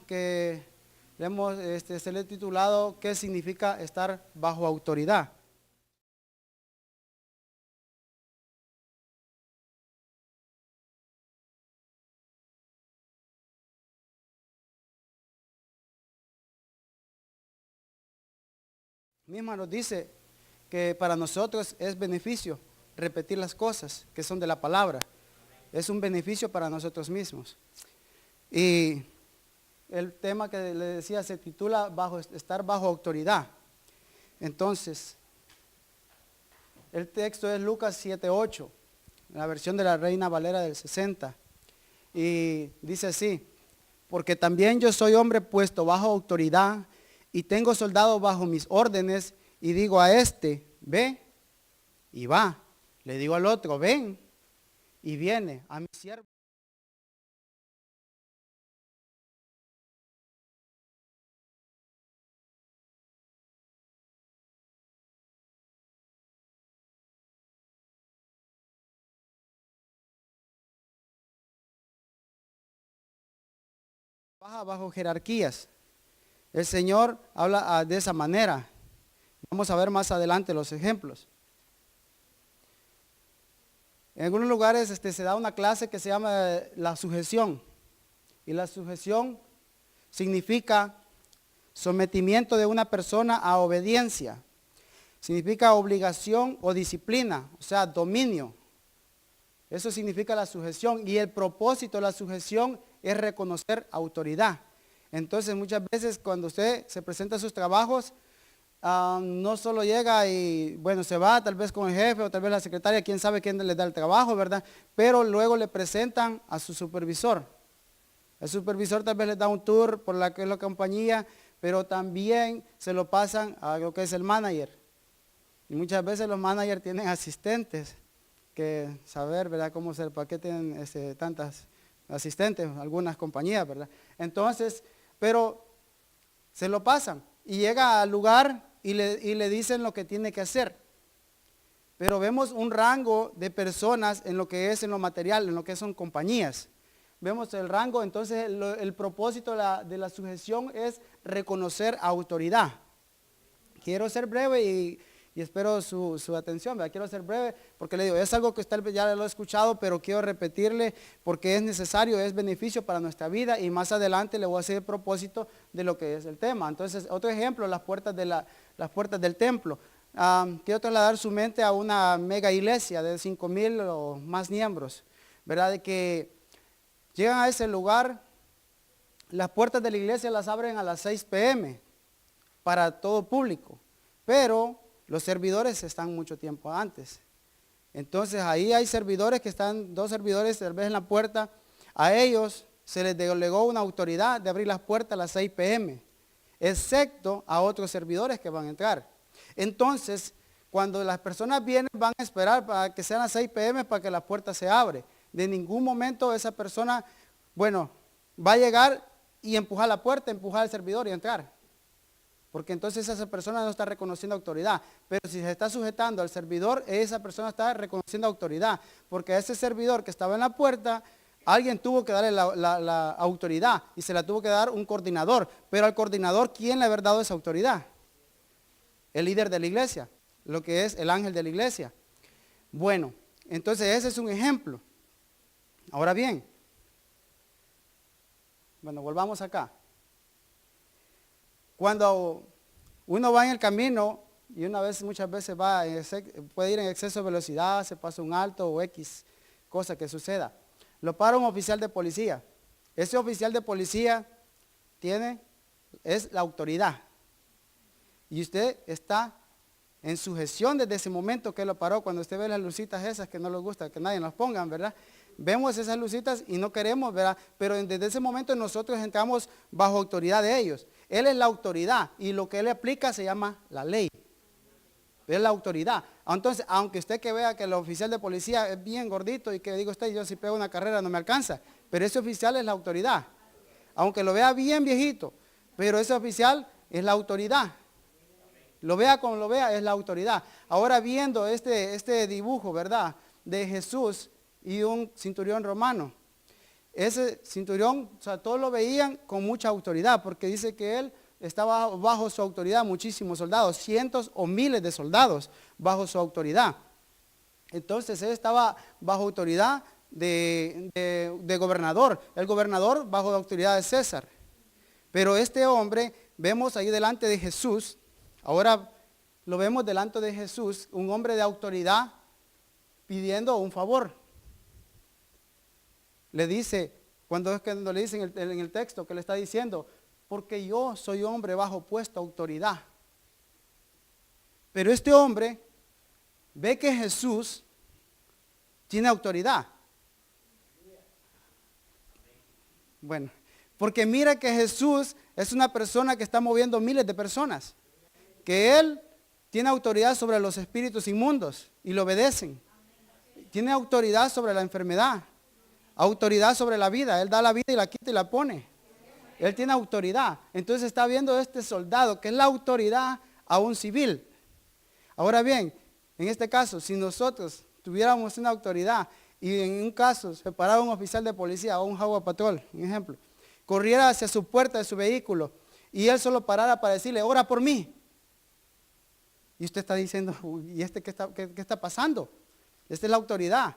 que se le ha titulado ¿qué significa estar bajo autoridad? Misma nos dice que para nosotros es beneficio repetir las cosas que son de la palabra. Es un beneficio para nosotros mismos. Y el tema que le decía se titula estar bajo autoridad. Entonces, el texto es Lucas 7:8, la versión de la Reina Valera del 60. Y dice así: porque también yo soy hombre puesto bajo autoridad y tengo soldados bajo mis órdenes, y digo a este, ve, y va. Le digo al otro, ven, y viene. A mi siervo. Baja bajo jerarquías. El Señor habla de esa manera. Vamos a ver más adelante los ejemplos. En algunos lugares se da una clase que se llama la sujeción. Y la sujeción significa sometimiento de una persona a obediencia. Significa obligación o disciplina, o sea, dominio. Eso significa la sujeción. Y el propósito de la sujeción es reconocer autoridad. Entonces muchas veces cuando usted se presenta a sus trabajos, no solo llega y bueno, se va tal vez con el jefe o tal vez la secretaria, quién sabe quién le da el trabajo, ¿verdad? Pero luego le presentan a su supervisor. El supervisor tal vez le da un tour por la que es la compañía, pero también se lo pasan a lo que es el manager. Y muchas veces los managers tienen asistentes que saber, ¿verdad? Cómo ser, para qué tienen tantas asistentes, algunas compañías, ¿verdad? Entonces, pero se lo pasan y llega al lugar y le dicen lo que tiene que hacer. Pero vemos un rango de personas en lo que es en lo material, en lo que son compañías. Vemos el rango, entonces el propósito de la sujeción es reconocer autoridad. Quiero ser breve y espero su atención, ¿verdad? Quiero ser breve porque le digo, es algo que usted ya lo ha escuchado, pero quiero repetirle porque es necesario, es beneficio para nuestra vida y más adelante le voy a hacer el propósito de lo que es el tema. Entonces, otro ejemplo, las puertas del templo. Quiero trasladar su mente a una mega iglesia de 5,000 o más miembros, ¿verdad? De que llegan a ese lugar, las puertas de la iglesia las abren a las 6 p.m. para todo público, pero los servidores están mucho tiempo antes. Entonces ahí hay servidores que están, 2 servidores tal vez en la puerta, a ellos se les delegó una autoridad de abrir las puertas a las 6 p.m., excepto a otros servidores que van a entrar. Entonces, cuando las personas vienen, van a esperar para que sean las 6 p.m. para que la puerta se abre. De ningún momento esa persona, bueno, va a llegar y empujar la puerta, empujar al servidor y entrar. Porque entonces esa persona no está reconociendo autoridad. Pero si se está sujetando al servidor, esa persona está reconociendo autoridad. Porque a ese servidor que estaba en la puerta, alguien tuvo que darle la autoridad y se la tuvo que dar un coordinador. Pero al coordinador, ¿quién le haber dado esa autoridad? El líder de la iglesia, lo que es el ángel de la iglesia. Bueno, entonces ese es un ejemplo. Ahora bien, bueno, volvamos acá. Cuando uno va en el camino y muchas veces puede ir en exceso de velocidad, se pasa un alto o X cosa que suceda. Lo para un oficial de policía. Ese oficial de policía es la autoridad. Y usted está en sujeción desde ese momento que lo paró. Cuando usted ve las lucitas esas que no les gusta que nadie las pongan, ¿verdad? Vemos esas lucitas y no queremos, ¿verdad? Pero desde ese momento nosotros entramos bajo autoridad de ellos. Él es la autoridad y lo que él aplica se llama la ley. Es la autoridad. Entonces, aunque usted que vea que el oficial de policía es bien gordito y que diga usted, yo si pego una carrera no me alcanza, pero ese oficial es la autoridad. Aunque lo vea bien viejito, pero ese oficial es la autoridad. Lo vea como lo vea, es la autoridad. Ahora viendo este dibujo, ¿verdad? De Jesús y un centurión romano. ese centurión, o sea, todos lo veían con mucha autoridad, porque dice que él estaba bajo su autoridad, muchísimos soldados, cientos o miles de soldados bajo su autoridad. Entonces él estaba bajo autoridad de gobernador, el gobernador bajo la autoridad de César. Pero este hombre, vemos ahí delante de Jesús, ahora lo vemos delante de Jesús, un hombre de autoridad pidiendo un favor. Le dice, cuando le dice en el texto que le está diciendo, porque yo soy hombre bajo puesta autoridad. Pero este hombre ve que Jesús tiene autoridad. Bueno, porque mira que Jesús es una persona que está moviendo miles de personas. Que Él tiene autoridad sobre los espíritus inmundos y lo obedecen. Tiene autoridad sobre la enfermedad. Autoridad sobre la vida. Él da la vida y la quita y la pone. Él tiene autoridad. Entonces está viendo este soldado que es la autoridad a un civil. Ahora bien, en este caso, si nosotros tuviéramos una autoridad y en un caso se parara un oficial de policía o un highway patrol, un ejemplo, corriera hacia su puerta de su vehículo y él solo parara para decirle, ora por mí. Y usted está diciendo, ¿y qué está pasando? Esta es la autoridad.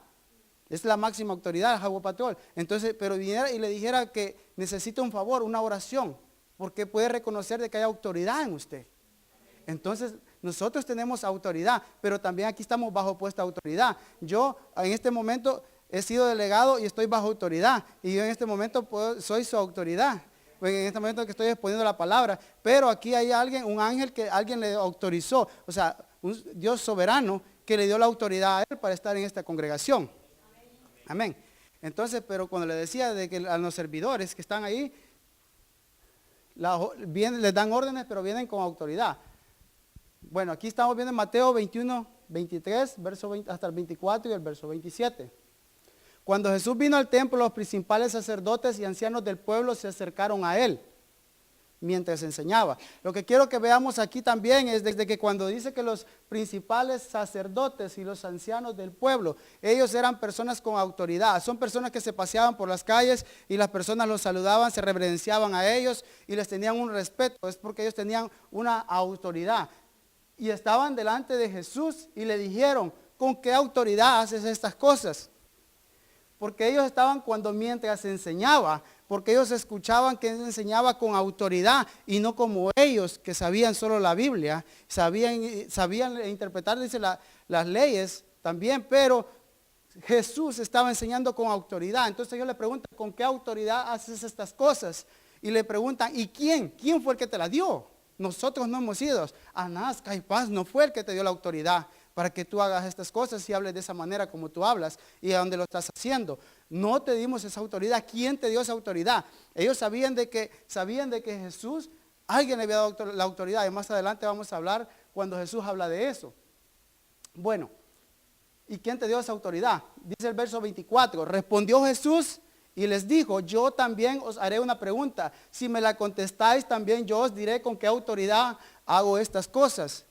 Esta es la máxima autoridad del highway patrol. Entonces, pero viniera y le dijera que necesita un favor, una oración, porque puede reconocer de que hay autoridad en usted. Entonces, nosotros tenemos autoridad, pero también aquí estamos bajo puesta autoridad. Yo en este momento he sido delegado y estoy bajo autoridad. Y yo en este momento soy su autoridad. En este momento que estoy exponiendo la palabra. Pero aquí hay alguien, un ángel que alguien le autorizó. O sea, un Dios soberano que le dio la autoridad a él para estar en esta congregación. Amén. Entonces, pero cuando le decía de que a los servidores que están ahí, les dan órdenes, pero vienen con autoridad. Bueno, aquí estamos viendo en Mateo 21, 23, verso 20, hasta el 24 y el verso 27. Cuando Jesús vino al templo, los principales sacerdotes y ancianos del pueblo se acercaron a él mientras enseñaba. Lo que quiero que veamos aquí también es desde que cuando dice que los principales sacerdotes y los ancianos del pueblo, ellos eran personas con autoridad. Son personas que se paseaban por las calles y las personas los saludaban, se reverenciaban a ellos y les tenían un respeto. Es porque ellos tenían una autoridad. Y estaban delante de Jesús y le dijeron, ¿con qué autoridad haces estas cosas? Porque ellos estaban mientras enseñaba, porque ellos escuchaban que él enseñaba con autoridad y no como ellos que sabían solo la Biblia, sabían interpretar, dice, las leyes también, pero Jesús estaba enseñando con autoridad. Entonces ellos le preguntan, ¿con qué autoridad haces estas cosas? Y le preguntan, ¿y quién? ¿Quién fue el que te la dio? Nosotros no hemos ido. Anás, Caifás no fue el que te dio la autoridad para que tú hagas estas cosas y hables de esa manera como tú hablas y a dónde lo estás haciendo. No te dimos esa autoridad. ¿Quién te dio esa autoridad? Ellos sabían de que Jesús, alguien le había dado la autoridad, y más adelante vamos a hablar cuando Jesús habla de eso. Bueno, ¿y quién te dio esa autoridad? Dice el verso 24, respondió Jesús y les dijo, yo también os haré una pregunta. Si me la contestáis, también yo os diré con qué autoridad hago estas cosas.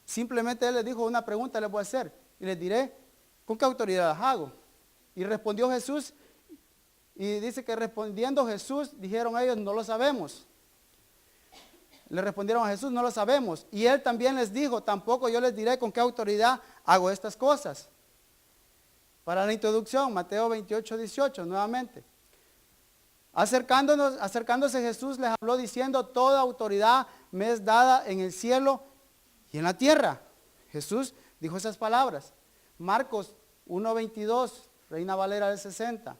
Simplemente él les dijo, una pregunta les voy a hacer y les diré con qué autoridad las hago. Y respondió Jesús y dice que respondiendo Jesús, dijeron ellos, no lo sabemos. Le respondieron a Jesús, no lo sabemos. Y él también les dijo, tampoco yo les diré con qué autoridad hago estas cosas. Para la introducción, Mateo 28, 18, nuevamente. Acercándose Jesús les habló diciendo, toda autoridad me es dada en el cielo y en la tierra. Jesús dijo esas palabras. Marcos 1:22, Reina Valera del 60.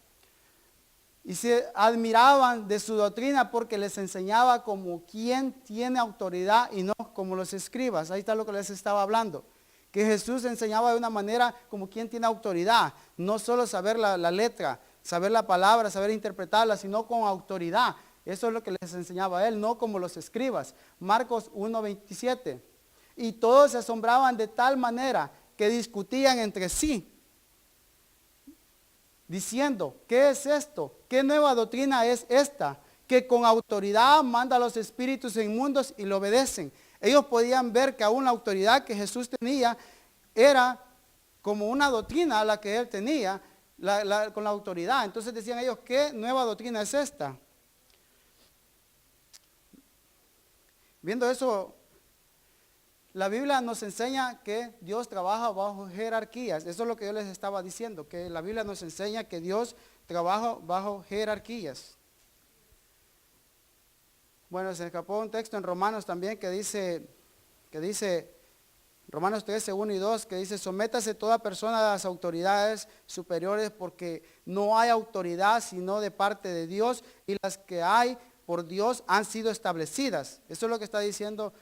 Y se admiraban de su doctrina porque les enseñaba como quien tiene autoridad y no como los escribas. Ahí está lo que les estaba hablando. Que Jesús enseñaba de una manera como quien tiene autoridad. No solo saber la letra, saber la palabra, saber interpretarla, sino con autoridad. Eso es lo que les enseñaba a él, no como los escribas. Marcos 1:27. Y todos se asombraban de tal manera que discutían entre sí, diciendo, ¿qué es esto? ¿Qué nueva doctrina es esta? Que con autoridad manda a los espíritus inmundos y lo obedecen. Ellos podían ver que aún la autoridad que Jesús tenía era como una doctrina a la que él tenía con la autoridad. Entonces decían ellos, ¿qué nueva doctrina es esta? Viendo eso, la Biblia nos enseña que Dios trabaja bajo jerarquías. Eso es lo que yo les estaba diciendo, que la Biblia nos enseña que Dios trabaja bajo jerarquías. Bueno, se escapó un texto en Romanos también que dice Romanos 13, 1 y 2, que dice, sométase toda persona a las autoridades superiores porque no hay autoridad sino de parte de Dios y las que hay por Dios han sido establecidas. Eso es lo que está diciendo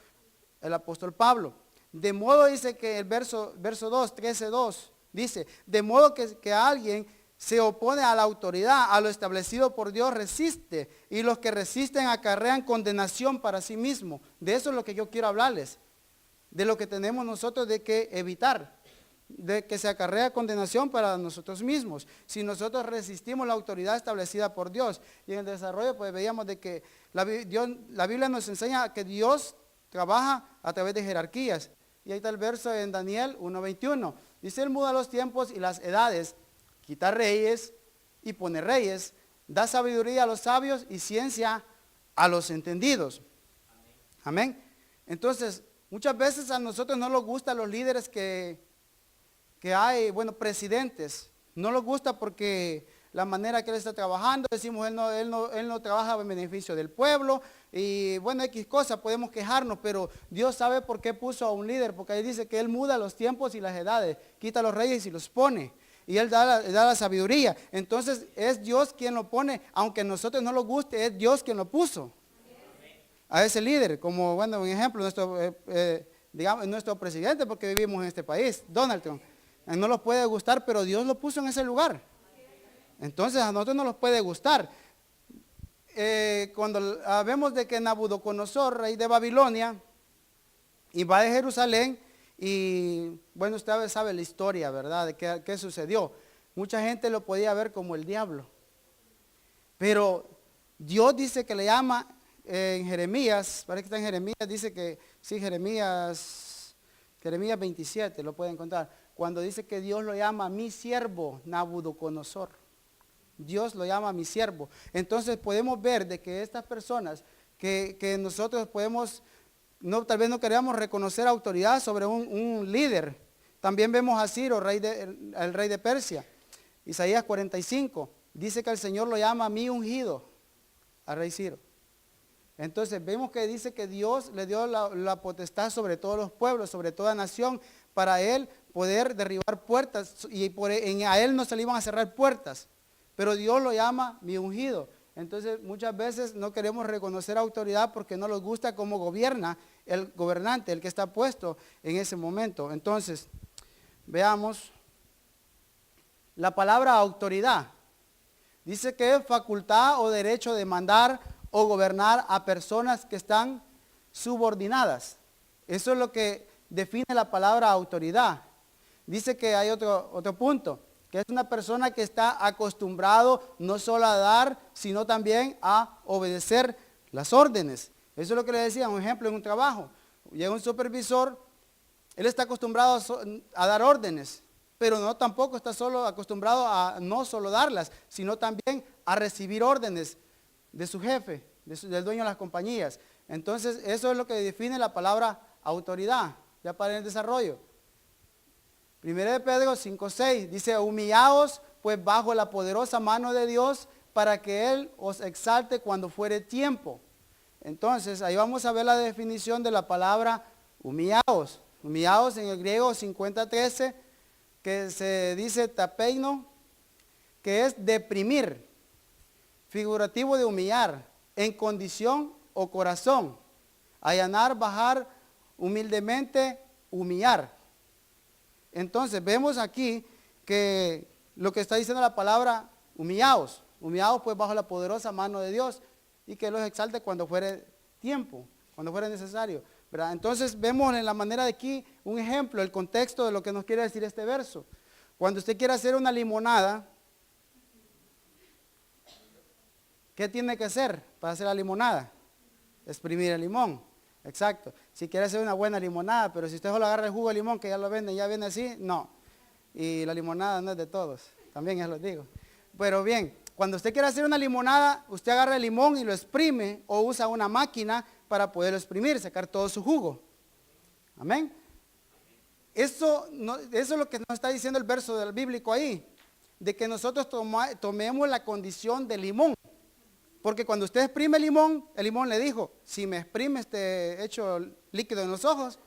el apóstol Pablo. De modo dice que el verso 2, 13, 2, dice, de modo que alguien se opone a la autoridad, a lo establecido por Dios resiste y los que resisten acarrean condenación para sí mismo. De eso es lo que yo quiero hablarles. De lo que tenemos nosotros de que evitar, de que se acarrea condenación para nosotros mismos. Si nosotros resistimos la autoridad establecida por Dios. Y en el desarrollo pues veíamos de que la Biblia nos enseña que Dios trabaja a través de jerarquías. Y ahí está el verso en Daniel 1:21. Dice, Él muda los tiempos y las edades, quita reyes y pone reyes, da sabiduría a los sabios y ciencia a los entendidos. Amén. Entonces, muchas veces a nosotros no nos gustan los líderes que hay, bueno, presidentes. No nos gusta porque la manera que él está trabajando, decimos, él no trabaja en beneficio del pueblo. Y bueno, X cosas, podemos quejarnos, pero Dios sabe por qué puso a un líder. Porque ahí dice que Él muda los tiempos y las edades, quita los reyes y los pone. Y Él da la sabiduría. Entonces es Dios quien lo pone, aunque a nosotros no nos guste, es Dios quien lo puso. A ese líder, como bueno, un ejemplo, nuestro presidente, porque vivimos en este país, Donald Trump. No nos puede gustar, pero Dios lo puso en ese lugar. Entonces a nosotros no nos puede gustar. Cuando vemos de que Nabucodonosor, rey de Babilonia, y va de Jerusalén, y bueno, usted sabe la historia, ¿verdad? De qué sucedió. Mucha gente lo podía ver como el diablo. Pero Dios dice que le llama en Jeremías, parece que está en Jeremías, dice que, sí, Jeremías 27, lo pueden encontrar, cuando dice que Dios lo llama mi siervo Nabucodonosor. Dios lo llama mi siervo. Entonces podemos ver de que estas personas que nosotros podemos, tal vez no queramos reconocer autoridad sobre un líder. También vemos a Ciro, el rey de Persia. Isaías 45, dice que el Señor lo llama mi ungido, al rey Ciro. Entonces vemos que dice que Dios le dio la potestad sobre todos los pueblos, sobre toda nación, para él poder derribar puertas y a él no se le iban a cerrar puertas. Pero Dios lo llama mi ungido. Entonces muchas veces no queremos reconocer autoridad porque no nos gusta cómo gobierna el gobernante, el que está puesto en ese momento. Entonces, veamos la palabra autoridad. Dice que es facultad o derecho de mandar o gobernar a personas que están subordinadas. Eso es lo que define la palabra autoridad. Dice que hay otro punto, que es una persona que está acostumbrado no solo a dar, sino también a obedecer las órdenes. Eso es lo que le decía, un ejemplo en un trabajo. Llega un supervisor, él está acostumbrado a dar órdenes, pero no tampoco está solo acostumbrado a no solo darlas, sino también a recibir órdenes de su jefe, del dueño de las compañías. Entonces, eso es lo que define la palabra autoridad, ya para el desarrollo. 1 de Pedro 5:6 dice, humillaos pues bajo la poderosa mano de Dios para que Él os exalte cuando fuere tiempo. Entonces, ahí vamos a ver la definición de la palabra humillaos. Humillaos en el griego 50:13, que se dice tapeino, que es deprimir, figurativo de humillar, en condición o corazón, allanar, bajar, humildemente, humillar. Entonces vemos aquí que lo que está diciendo la palabra humillaos pues bajo la poderosa mano de Dios y que los exalte cuando fuere tiempo, cuando fuera necesario, ¿verdad? Entonces vemos en la manera de aquí un ejemplo, el contexto de lo que nos quiere decir este verso. Cuando usted quiere hacer una limonada, ¿qué tiene que hacer para hacer la limonada? Exprimir el limón. Exacto. Si quiere hacer una buena limonada, pero si usted solo agarra el jugo de limón que ya lo venden, ya viene así, no. Y la limonada no es de todos. también ya lo digo. Pero bien, cuando usted quiere hacer una limonada, usted agarra el limón y lo exprime o usa una máquina para poderlo exprimir, sacar todo su jugo. Amén. Eso es lo que nos está diciendo el verso del bíblico ahí, de que nosotros tomemos la condición de limón. Porque cuando usted exprime el limón le dijo, si me exprime este hecho líquido en los ojos,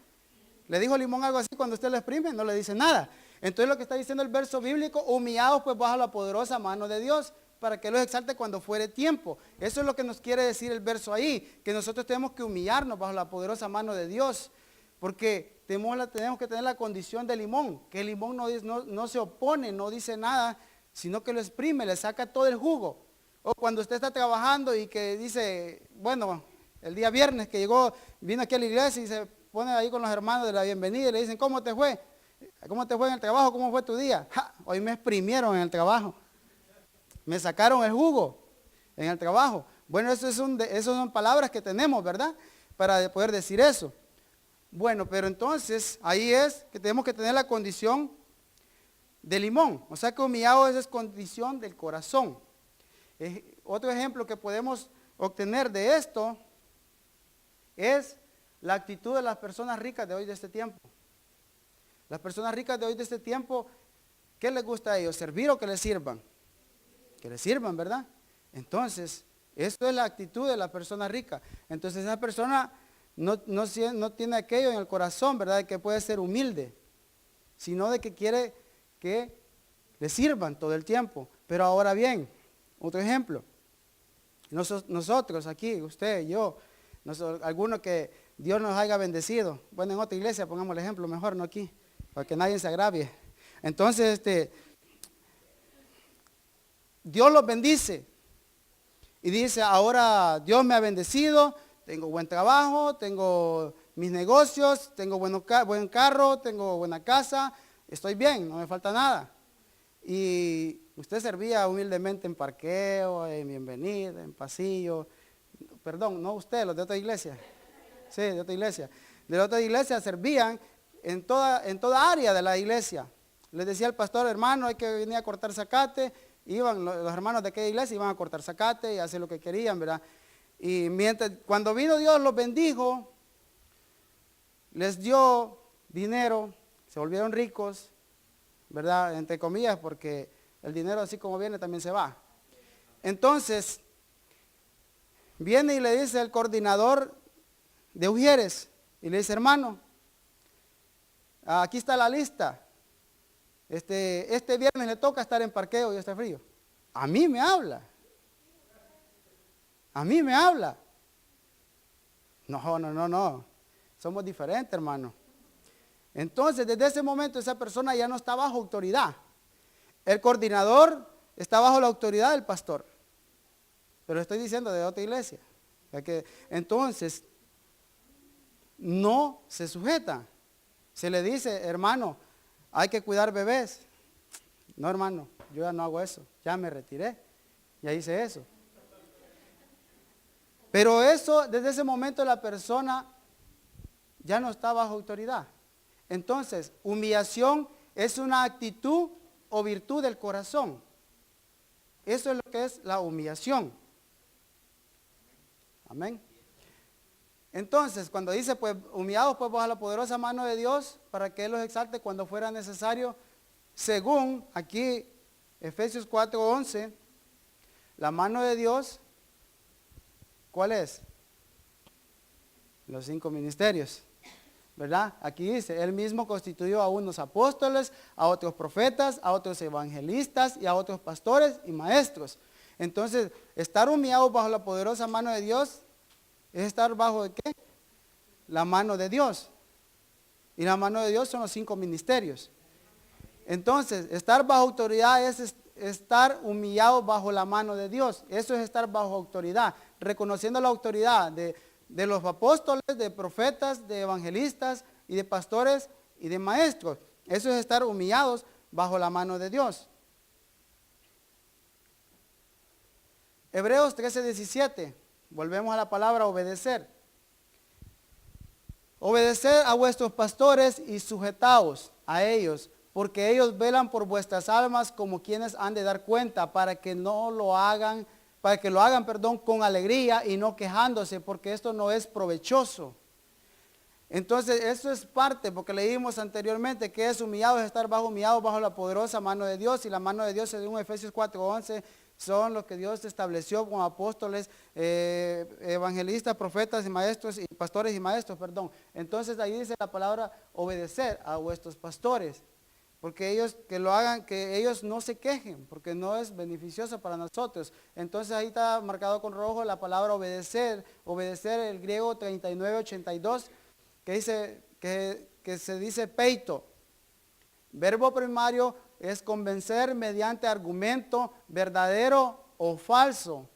le dijo el limón algo así, cuando usted lo exprime no le dice nada. Entonces lo que está diciendo el verso bíblico, humillados pues bajo la poderosa mano de Dios, para que los exalte cuando fuere tiempo. Eso es lo que nos quiere decir el verso ahí, que nosotros tenemos que humillarnos bajo la poderosa mano de Dios, porque tenemos que tener la condición de limón, que el limón no se opone, no dice nada, sino que lo exprime, le saca todo el jugo. O cuando usted está trabajando y que dice, bueno, el día viernes que vino aquí a la iglesia y se pone ahí con los hermanos de la bienvenida y le dicen, ¿cómo te fue? ¿Cómo te fue en el trabajo? ¿Cómo fue tu día? ¡Ja! Hoy me exprimieron en el trabajo. Me sacaron el jugo en el trabajo. Bueno, esas son palabras que tenemos, ¿verdad? Para poder decir eso. Bueno, pero entonces ahí es que tenemos que tener la condición de limón. O sea que humillado es condición del corazón. Otro ejemplo que podemos obtener de esto es la actitud de las personas ricas de hoy de este tiempo. Las personas ricas de hoy de este tiempo, ¿qué les gusta a ellos? ¿Servir o que les sirvan? Que les sirvan, ¿verdad? Entonces, esto es la actitud de la persona rica. Entonces esa persona no tiene aquello en el corazón, ¿verdad? De que puede ser humilde, sino de que quiere que le sirvan todo el tiempo. Pero ahora bien, otro ejemplo, nosotros aquí, usted, yo, algunos que Dios nos haya bendecido, bueno, en otra iglesia pongamos el ejemplo, mejor no aquí, para que nadie se agravie. Entonces, Dios los bendice y dice, ahora Dios me ha bendecido, tengo buen trabajo, tengo mis negocios, tengo buen carro, tengo buena casa, estoy bien, no me falta nada. Y usted servía humildemente en parqueo, en bienvenida, en pasillo, perdón, no usted, los de otra iglesia, sí, de otra iglesia. De otra iglesia servían en toda área de la iglesia. Les decía el pastor, hermano, hay que venir a cortar zacate. Iban los hermanos de aquella iglesia, iban a cortar zacate y hacer lo que querían, ¿verdad? Y cuando vino Dios los bendijo, les dio dinero, se volvieron ricos, ¿verdad? Entre comillas, porque el dinero así como viene también se va. Entonces, viene y le dice el coordinador de Ujieres, y le dice, hermano, aquí está la lista. Este viernes le toca estar en parqueo y está frío. A mí me habla. A mí me habla. No. Somos diferentes, hermano. Entonces, desde ese momento, esa persona ya no está bajo autoridad. El coordinador está bajo la autoridad del pastor. Pero estoy diciendo de otra iglesia. Entonces, no se sujeta. Se le dice, hermano, hay que cuidar bebés. No, hermano, yo ya no hago eso. Ya me retiré. Ya hice eso. Pero eso, desde ese momento la persona ya no está bajo autoridad. Entonces, humillación es una actitud o virtud del corazón. Eso es lo que es la humillación. Amén. Entonces, cuando dice, pues, humillados pues bajo la poderosa mano de Dios, para que Él los exalte cuando fuera necesario, según aquí, Efesios 4:11, la mano de Dios, ¿cuál es? Los 5 ministerios, ¿verdad? Aquí dice, Él mismo constituyó a unos apóstoles, a otros profetas, a otros evangelistas y a otros pastores y maestros. Entonces, estar humillados bajo la poderosa mano de Dios es estar bajo ¿de qué? La mano de Dios. Y la mano de Dios son los 5 ministerios. Entonces, estar bajo autoridad es estar humillado bajo la mano de Dios. Eso es estar bajo autoridad, reconociendo la autoridad de los apóstoles, de profetas, de evangelistas y de pastores y de maestros. Eso es estar humillados bajo la mano de Dios. Hebreos 13:17. Volvemos a la palabra obedecer. Obedeced a vuestros pastores y sujetaos a ellos, porque ellos velan por vuestras almas como quienes han de dar cuenta, para que lo hagan, con alegría y no quejándose, porque esto no es provechoso. Entonces, eso es parte, porque leímos anteriormente que es humillado, es estar humillado bajo la poderosa mano de Dios, y la mano de Dios, según Efesios 4:11, son los que Dios estableció como apóstoles, evangelistas, profetas y maestros, y pastores y maestros, perdón. Entonces, ahí dice la palabra obedecer a vuestros pastores, porque ellos que lo hagan, que ellos no se quejen, porque no es beneficioso para nosotros. Entonces, ahí está marcado con rojo la palabra obedecer, el griego 3982, que dice, que se dice peito. Verbo primario es convencer mediante argumento verdadero o falso,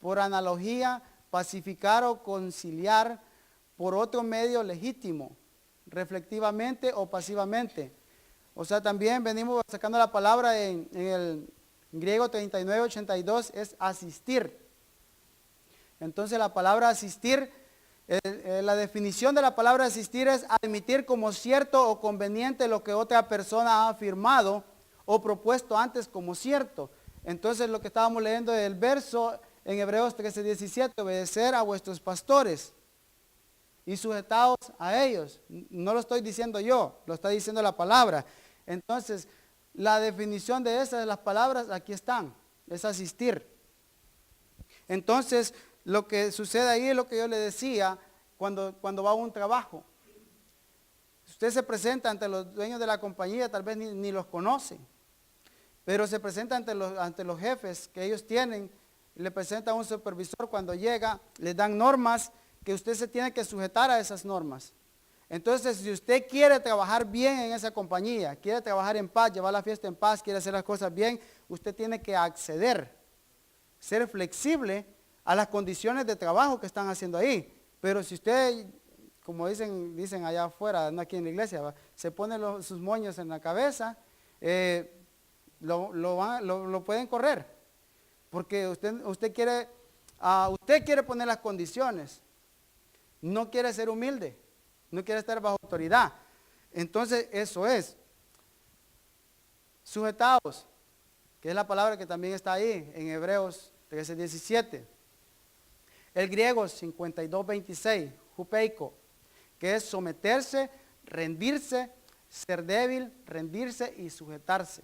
por analogía, pacificar o conciliar por otro medio legítimo, reflectivamente o pasivamente. O sea, también venimos sacando la palabra en el griego 3982, es asistir. Entonces la palabra asistir, la definición de la palabra asistir es admitir como cierto o conveniente lo que otra persona ha afirmado o propuesto antes como cierto. Entonces lo que estábamos leyendo del verso en Hebreos 13:17, obedecer a vuestros pastores y sujetaos a ellos. No lo estoy diciendo yo, lo está diciendo la palabra. Entonces, la definición de esas, las palabras, aquí están, es asistir. Entonces, lo que sucede ahí es lo que yo le decía cuando va a un trabajo. Usted se presenta ante los dueños de la compañía, tal vez ni los conoce, pero se presenta ante los jefes que ellos tienen, le presenta a un supervisor cuando llega, le dan normas que usted se tiene que sujetar a esas normas. Entonces, si usted quiere trabajar bien en esa compañía, quiere trabajar en paz, llevar la fiesta en paz, quiere hacer las cosas bien, usted tiene que acceder, ser flexible a las condiciones de trabajo que están haciendo ahí. Pero si usted, como dicen allá afuera, no aquí en la iglesia, se pone sus moños en la cabeza, lo pueden correr. Porque usted quiere poner las condiciones, no quiere ser humilde, no quiere estar bajo autoridad. Entonces, eso es. Sujetaos, que es la palabra que también está ahí en Hebreos 13:17. El griego 52:26, hupeiko, que es someterse, rendirse, ser débil, rendirse y sujetarse.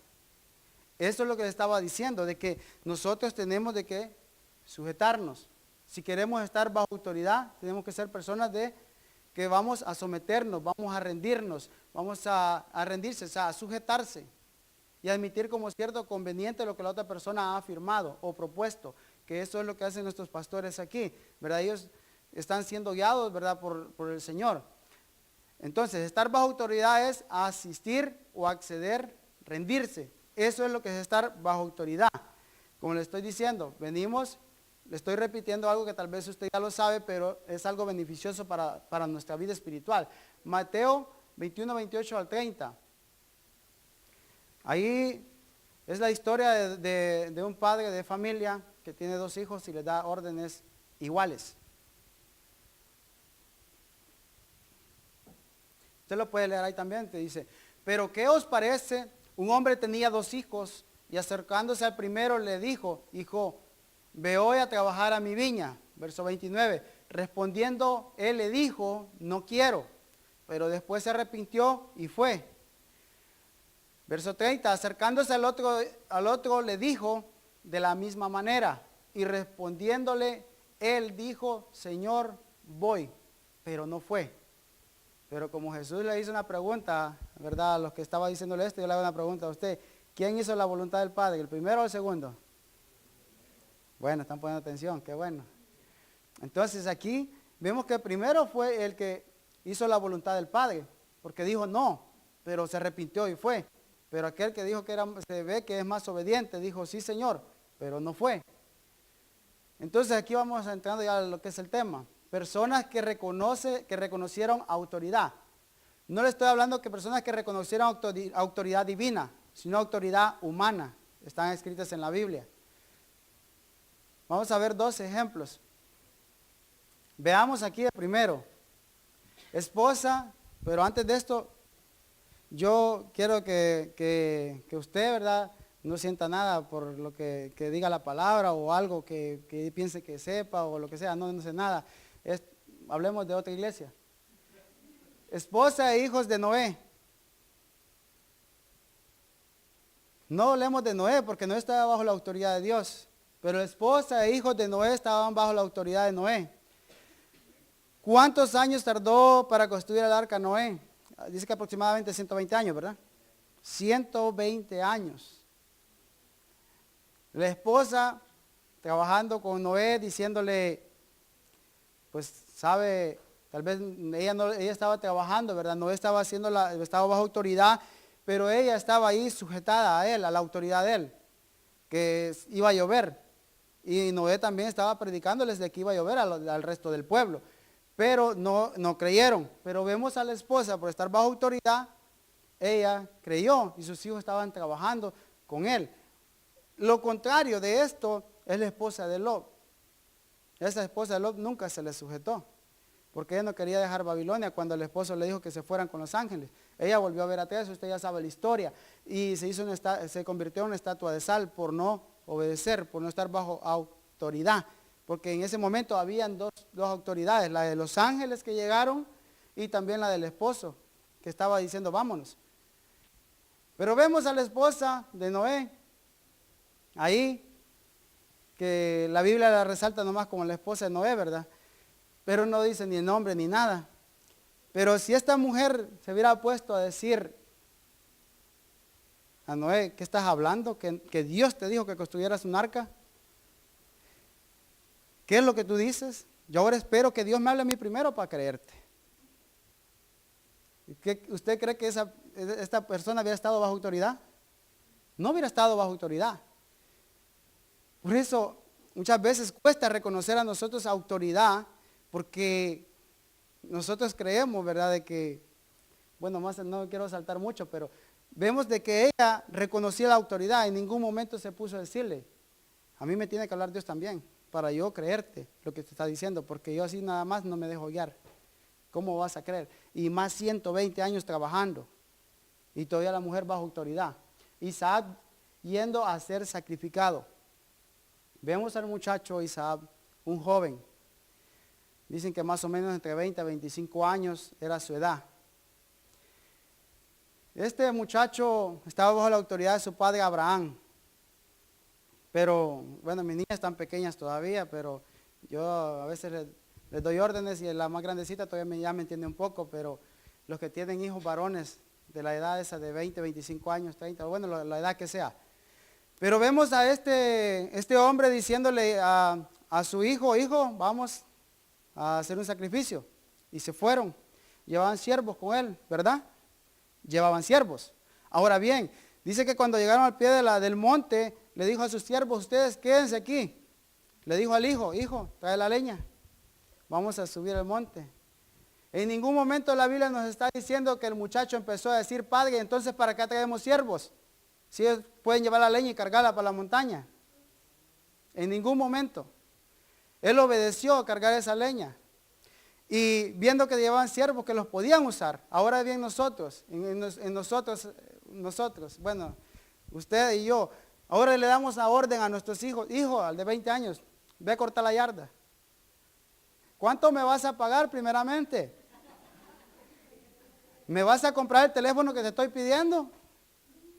Eso es lo que le estaba diciendo, de que nosotros tenemos de que sujetarnos. Si queremos estar bajo autoridad, tenemos que ser personas que vamos a someternos, vamos a rendirnos, vamos a rendirse, o sea, a sujetarse y admitir como cierto conveniente lo que la otra persona ha afirmado o propuesto, que eso es lo que hacen nuestros pastores aquí, ¿verdad? Ellos están siendo guiados, ¿verdad?, por el Señor. Entonces, estar bajo autoridad es asistir o acceder, rendirse. Eso es lo que es estar bajo autoridad. Como le estoy diciendo, le estoy repitiendo algo que tal vez usted ya lo sabe, pero es algo beneficioso para nuestra vida espiritual. Mateo 21:28-30. Ahí es la historia de un padre de familia que tiene 2 hijos y les da órdenes iguales. Usted lo puede leer ahí también, te dice, pero ¿qué os parece? Un hombre tenía 2 hijos y acercándose al primero le dijo, hijo, ve hoy a trabajar a mi viña. Verso 29, respondiendo él le dijo, no quiero, pero después se arrepintió y fue. Verso 30, acercándose al otro le dijo de la misma manera, y respondiéndole él dijo, Señor, voy, pero no fue. Pero como Jesús le hizo una pregunta, ¿verdad? A los que estaba diciéndole esto, yo le hago una pregunta a usted. ¿Quién hizo la voluntad del Padre, el primero o el segundo? Bueno, están poniendo atención, qué bueno. Entonces aquí vemos que el primero fue el que hizo la voluntad del Padre, porque dijo no, pero se arrepintió y fue. Pero aquel que dijo se ve que es más obediente, dijo sí Señor, pero no fue. Entonces aquí vamos entrando ya a lo que es el tema. Personas que reconocieron autoridad. No le estoy hablando que personas que reconocieron autoridad divina, sino autoridad humana. Están escritas en la Biblia. Vamos a ver 2 ejemplos. Veamos aquí el primero. Esposa, pero antes de esto, yo quiero que usted, ¿verdad?, no sienta nada por lo que diga la palabra o algo que piense que sepa o lo que sea, no sé nada. Hablemos de otra iglesia. Esposa e hijos de Noé. No hablemos de Noé porque Noé estaba bajo la autoridad de Dios, pero esposa e hijos de Noé estaban bajo la autoridad de Noé. ¿Cuántos años tardó para construir el arca Noé? Dice que aproximadamente 120 años, ¿verdad? 120 años. La esposa trabajando con Noé, diciéndole, pues sabe, tal vez ella estaba trabajando, ¿verdad? Noé estaba estaba bajo autoridad, pero ella estaba ahí sujetada a él, a la autoridad de él, que iba a llover. Y Noé también estaba predicándoles de que iba a llover al resto del pueblo. Pero no creyeron. Pero vemos a la esposa, por estar bajo autoridad, ella creyó y sus hijos estaban trabajando con él. Lo contrario de esto es la esposa de Lot. Esa esposa de Lot nunca se le sujetó, porque ella no quería dejar Babilonia cuando el esposo le dijo que se fueran con los ángeles. Ella volvió a ver atrás, usted ya sabe la historia, y se convirtió en una estatua de sal por no obedecer, por no estar bajo autoridad. Porque en ese momento habían dos autoridades, la de los ángeles que llegaron y también la del esposo que estaba diciendo vámonos. Pero vemos a la esposa de Noé, ahí, que la Biblia la resalta nomás como la esposa de Noé, ¿verdad? Pero no dice ni el nombre ni nada. Pero si esta mujer se hubiera puesto a decir a Noé, ¿qué estás hablando? ¿Que Dios te dijo que construyeras un arca? ¿Qué es lo que tú dices? Yo ahora espero que Dios me hable a mí primero para creerte. ¿Usted cree que esta persona había estado bajo autoridad? No hubiera estado bajo autoridad. Por eso muchas veces cuesta reconocer a nosotros autoridad, porque nosotros creemos, ¿verdad?, de que, bueno, más no quiero saltar mucho, pero vemos de que ella reconocía la autoridad, en ningún momento se puso a decirle, a mí me tiene que hablar Dios también, para yo creerte lo que te está diciendo, porque yo así nada más no me dejo guiar. ¿Cómo vas a creer? Y más 120 años trabajando, y todavía la mujer bajo autoridad. Isaac yendo a ser sacrificado. Vemos al muchacho Isaac, un joven. Dicen que más o menos entre 20 a 25 años era su edad. Este muchacho estaba bajo la autoridad de su padre Abraham. Pero, bueno, mis niñas están pequeñas todavía, pero yo a veces les doy órdenes y la más grandecita todavía ya me entiende un poco, pero los que tienen hijos varones de la edad esa de 20, 25 años, 30, bueno, la edad que sea. Pero vemos a este hombre diciéndole a su hijo, vamos a hacer un sacrificio. Y se fueron, llevaban siervos con él, ¿verdad? Llevaban siervos. Ahora bien, dice que cuando llegaron al pie del monte, le dijo a sus siervos, ustedes quédense aquí. Le dijo al hijo, trae la leña, vamos a subir al monte. En ningún momento la Biblia nos está diciendo que el muchacho empezó a decir, padre, entonces ¿para qué traemos siervos? Si ellos pueden llevar la leña y cargarla para la montaña. En ningún momento. Él obedeció a cargar esa leña. Y viendo que llevaban siervos que los podían usar. Ahora bien nosotros, bueno, usted y yo, ahora le damos la orden a nuestros hijos, hijo, al de 20 años, ve a cortar la yarda. ¿Cuánto me vas a pagar primeramente? ¿Me vas a comprar el teléfono que te estoy pidiendo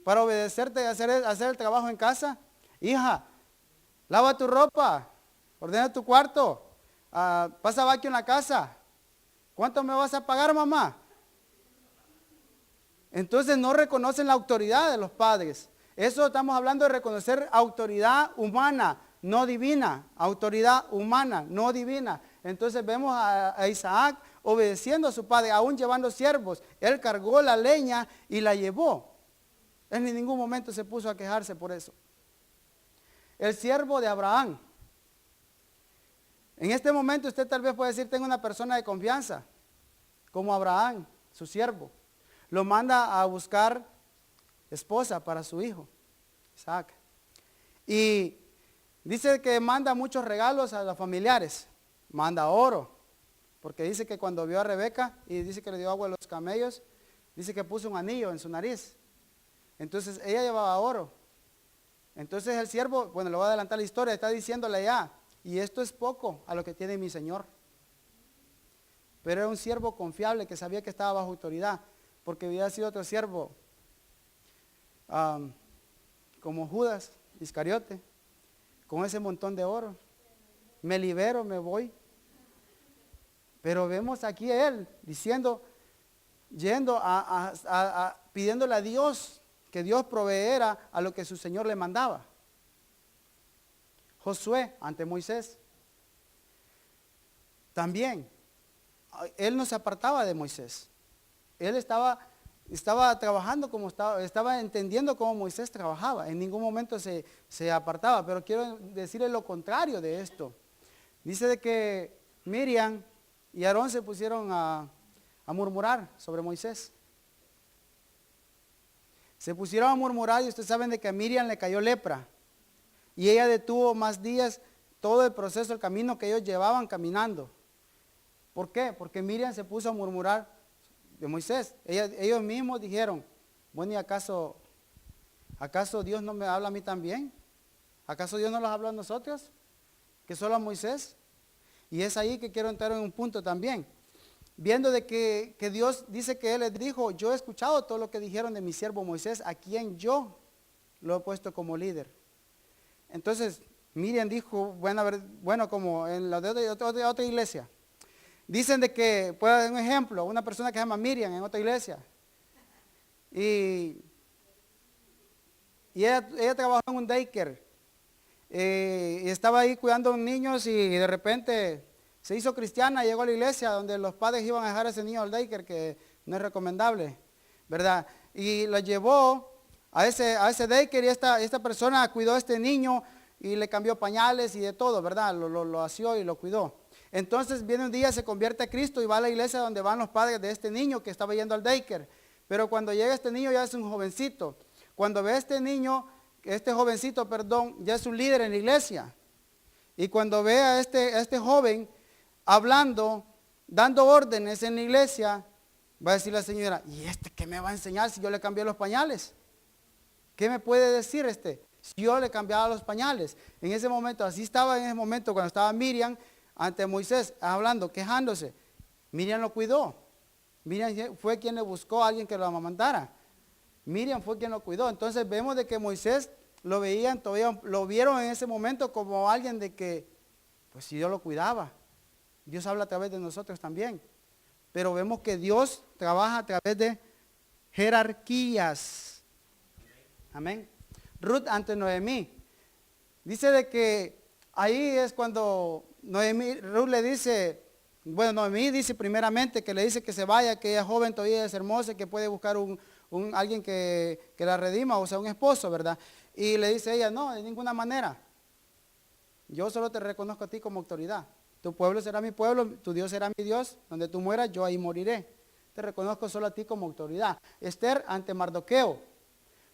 para obedecerte y hacer el trabajo en casa? Hija, lava tu ropa, ordena tu cuarto, pasa vacuum en la casa. ¿Cuánto me vas a pagar, mamá? Entonces no reconocen la autoridad de los padres. Eso estamos hablando de reconocer autoridad humana, no divina. Autoridad humana, no divina. Entonces vemos a Isaac obedeciendo a su padre, aún llevando siervos. Él cargó la leña y la llevó. Él en ningún momento se puso a quejarse por eso. El siervo de Abraham. En este momento usted tal vez puede decir, tengo una persona de confianza, como Abraham, su siervo. Lo manda a buscar esposa para su hijo, Isaac. Y dice que manda muchos regalos a los familiares. Manda oro, porque dice que cuando vio a Rebeca y dice que le dio agua a los camellos, dice que puso un anillo en su nariz. Entonces ella llevaba oro. Entonces el siervo, bueno, le voy a adelantar la historia, está diciéndole ya, y esto es poco a lo que tiene mi señor. Pero era un siervo confiable que sabía que estaba bajo autoridad, porque había sido otro siervo, como Judas Iscariote, con ese montón de oro. Me libero, me voy. Pero vemos aquí a él diciendo, yendo pidiéndole a Dios que Dios proveera a lo que su Señor le mandaba. Josué ante Moisés. También, él no se apartaba de Moisés. Él estaba trabajando como estaba entendiendo cómo Moisés trabajaba. En ningún momento se apartaba. Pero quiero decirle lo contrario de esto. Dice de que Miriam y Aarón se pusieron a murmurar sobre Moisés. Se pusieron a murmurar y ustedes saben de que a Miriam le cayó lepra. Y ella detuvo más días todo el proceso, el camino que ellos llevaban caminando. ¿Por qué? Porque Miriam se puso a murmurar de Moisés. Ellos mismos dijeron, bueno, ¿y acaso Dios no me habla a mí también? ¿Acaso Dios no los habla a nosotros? ¿Que solo a Moisés? Y es ahí que quiero entrar en un punto también. Viendo de que Dios dice que Él les dijo, yo he escuchado todo lo que dijeron de mi siervo Moisés, a quien yo lo he puesto como líder. Entonces, Miriam dijo, bueno, como en la de otra iglesia, dicen de que, puedo dar un ejemplo, una persona que se llama Miriam en otra iglesia, y ella trabajó en un daycare, y estaba ahí cuidando a niños y de repente se hizo cristiana, llegó a la iglesia donde los padres iban a dejar a ese niño al daycare, que no es recomendable, ¿verdad? Y lo llevó a ese daycare y esta persona cuidó a este niño y le cambió pañales y de todo, ¿verdad? Lo asió y lo cuidó. Entonces viene un día, se convierte a Cristo y va a la iglesia donde van los padres de este niño que estaba yendo al daycare. Pero cuando llega este niño ya es un jovencito. Cuando ve a este jovencito, ya es un líder en la iglesia. Y cuando ve a este joven hablando, dando órdenes en la iglesia, va a decir la señora, ¿y qué me va a enseñar si yo le cambié los pañales? ¿Qué me puede decir si yo le cambiaba los pañales? En ese momento, así estaba en ese momento cuando estaba Miriam ante Moisés hablando, quejándose. Miriam lo cuidó. Miriam fue quien le buscó a alguien que lo amamantara. Miriam fue quien lo cuidó. Entonces vemos de que Moisés lo veían, todavía lo vieron en ese momento como alguien de que, pues si Dios lo cuidaba, Dios habla a través de nosotros también. Pero vemos que Dios trabaja a través de jerarquías. Amén. Ruth ante Noemí. Dice de que ahí es cuando Ruth le dice, bueno, Noemí dice primeramente que le dice que se vaya, que ella es joven, todavía es hermosa, que puede buscar alguien que la redima, o sea, un esposo, ¿verdad? Y le dice ella, no, de ninguna manera. Yo solo te reconozco a ti como autoridad. Tu pueblo será mi pueblo, tu Dios será mi Dios. Donde tú mueras, yo ahí moriré. Te reconozco solo a ti como autoridad. Esther ante Mardoqueo.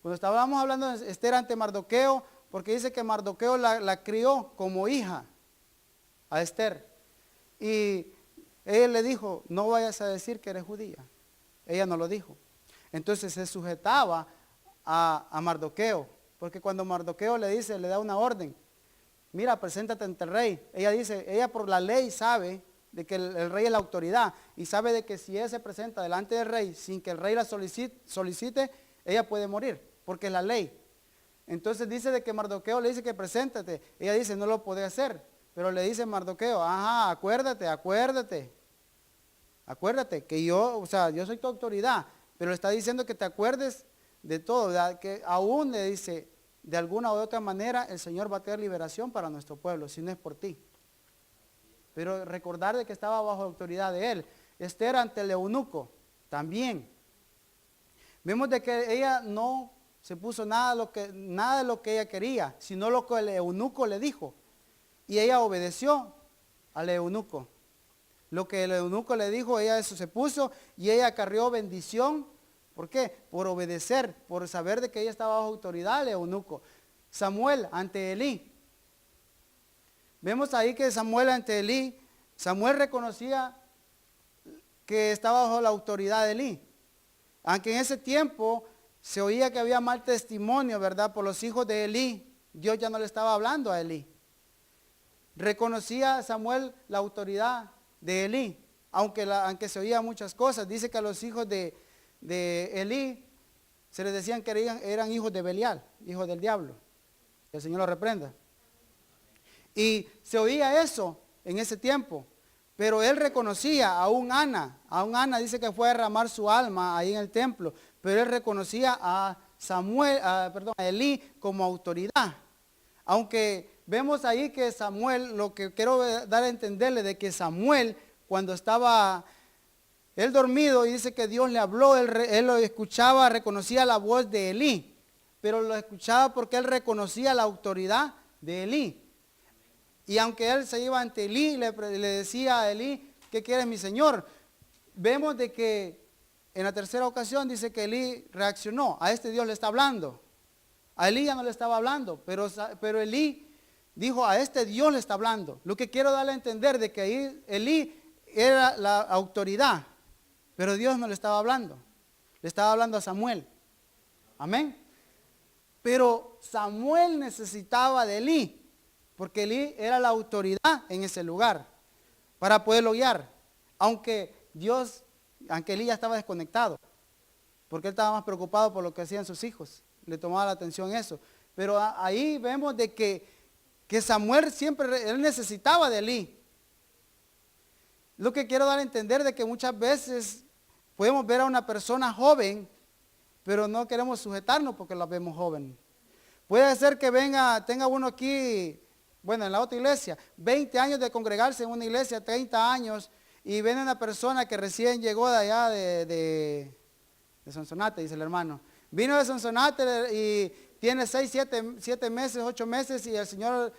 Cuando estábamos hablando de Esther ante Mardoqueo, porque dice que Mardoqueo la crió como hija a Esther. Y él le dijo, no vayas a decir que eres judía. Ella no lo dijo. Entonces se sujetaba a Mardoqueo, porque cuando Mardoqueo le da una orden, mira, preséntate ante el rey. Ella por la ley sabe de que el rey es la autoridad y sabe de que si ella se presenta delante del rey sin que el rey la solicite, ella puede morir, porque es la ley. Entonces dice de que Mardoqueo le dice que preséntate. Ella dice, no lo puede hacer, pero le dice Mardoqueo, ajá, acuérdate que yo soy tu autoridad, pero le está diciendo que te acuerdes de todo, ¿verdad? Que aún le dice, de alguna u otra manera el Señor va a tener liberación para nuestro pueblo, si no es por ti. Pero recordar de que estaba bajo autoridad de él. Esther ante el eunuco, también. Vemos de que ella no se puso nada de lo que ella quería, sino lo que el eunuco le dijo. Y ella obedeció al eunuco. Lo que el eunuco le dijo, ella eso se puso y ella acarrió bendición. ¿Por qué? Por obedecer, por saber de que ella estaba bajo autoridad del eunuco. Samuel ante Elí. Vemos ahí que Samuel ante Elí, Samuel reconocía que estaba bajo la autoridad de Elí. Aunque en ese tiempo se oía que había mal testimonio, ¿verdad? Por los hijos de Elí, Dios ya no le estaba hablando a Elí. Reconocía a Samuel la autoridad de Elí, aunque se oía muchas cosas. Dice que a los hijos de Elí se les decían que eran hijos de Belial, hijos del diablo. Que el Señor los reprenda. Y se oía eso en ese tiempo. Pero él reconocía a un Ana dice que fue a derramar su alma ahí en el templo, pero él reconocía a a Elí como autoridad. Aunque vemos ahí que Samuel, lo que quiero dar a entenderle de que Samuel, cuando estaba él dormido, y dice que Dios le habló, él lo escuchaba, reconocía la voz de Elí, pero lo escuchaba porque él reconocía la autoridad de Elí. Y aunque él se iba ante Elí, le decía a Elí, ¿qué quieres, mi señor? Vemos de que en la tercera ocasión dice que Elí reaccionó, a este Dios le está hablando. A Elí ya no le estaba hablando, pero Elí dijo, a este Dios le está hablando. Lo que quiero darle a entender de que ahí Elí era la autoridad, pero Dios no le estaba hablando. Le estaba hablando a Samuel. Amén. Pero Samuel necesitaba de Elí, porque Elí era la autoridad en ese lugar para poderlo guiar. Aunque Elí ya estaba desconectado, porque él estaba más preocupado por lo que hacían sus hijos. Le tomaba la atención eso. Pero ahí vemos de que Samuel siempre, él necesitaba de Elí. Lo que quiero dar a entender de que muchas veces podemos ver a una persona joven, pero no queremos sujetarnos porque la vemos joven. Puede ser que tenga uno aquí, bueno, en la otra iglesia, 20 años de congregarse en una iglesia, 30 años, y viene una persona que recién llegó de allá de Sonsonate, dice el hermano. Vino de Sonsonate y tiene 6, 7 meses, 8 meses, y el Señor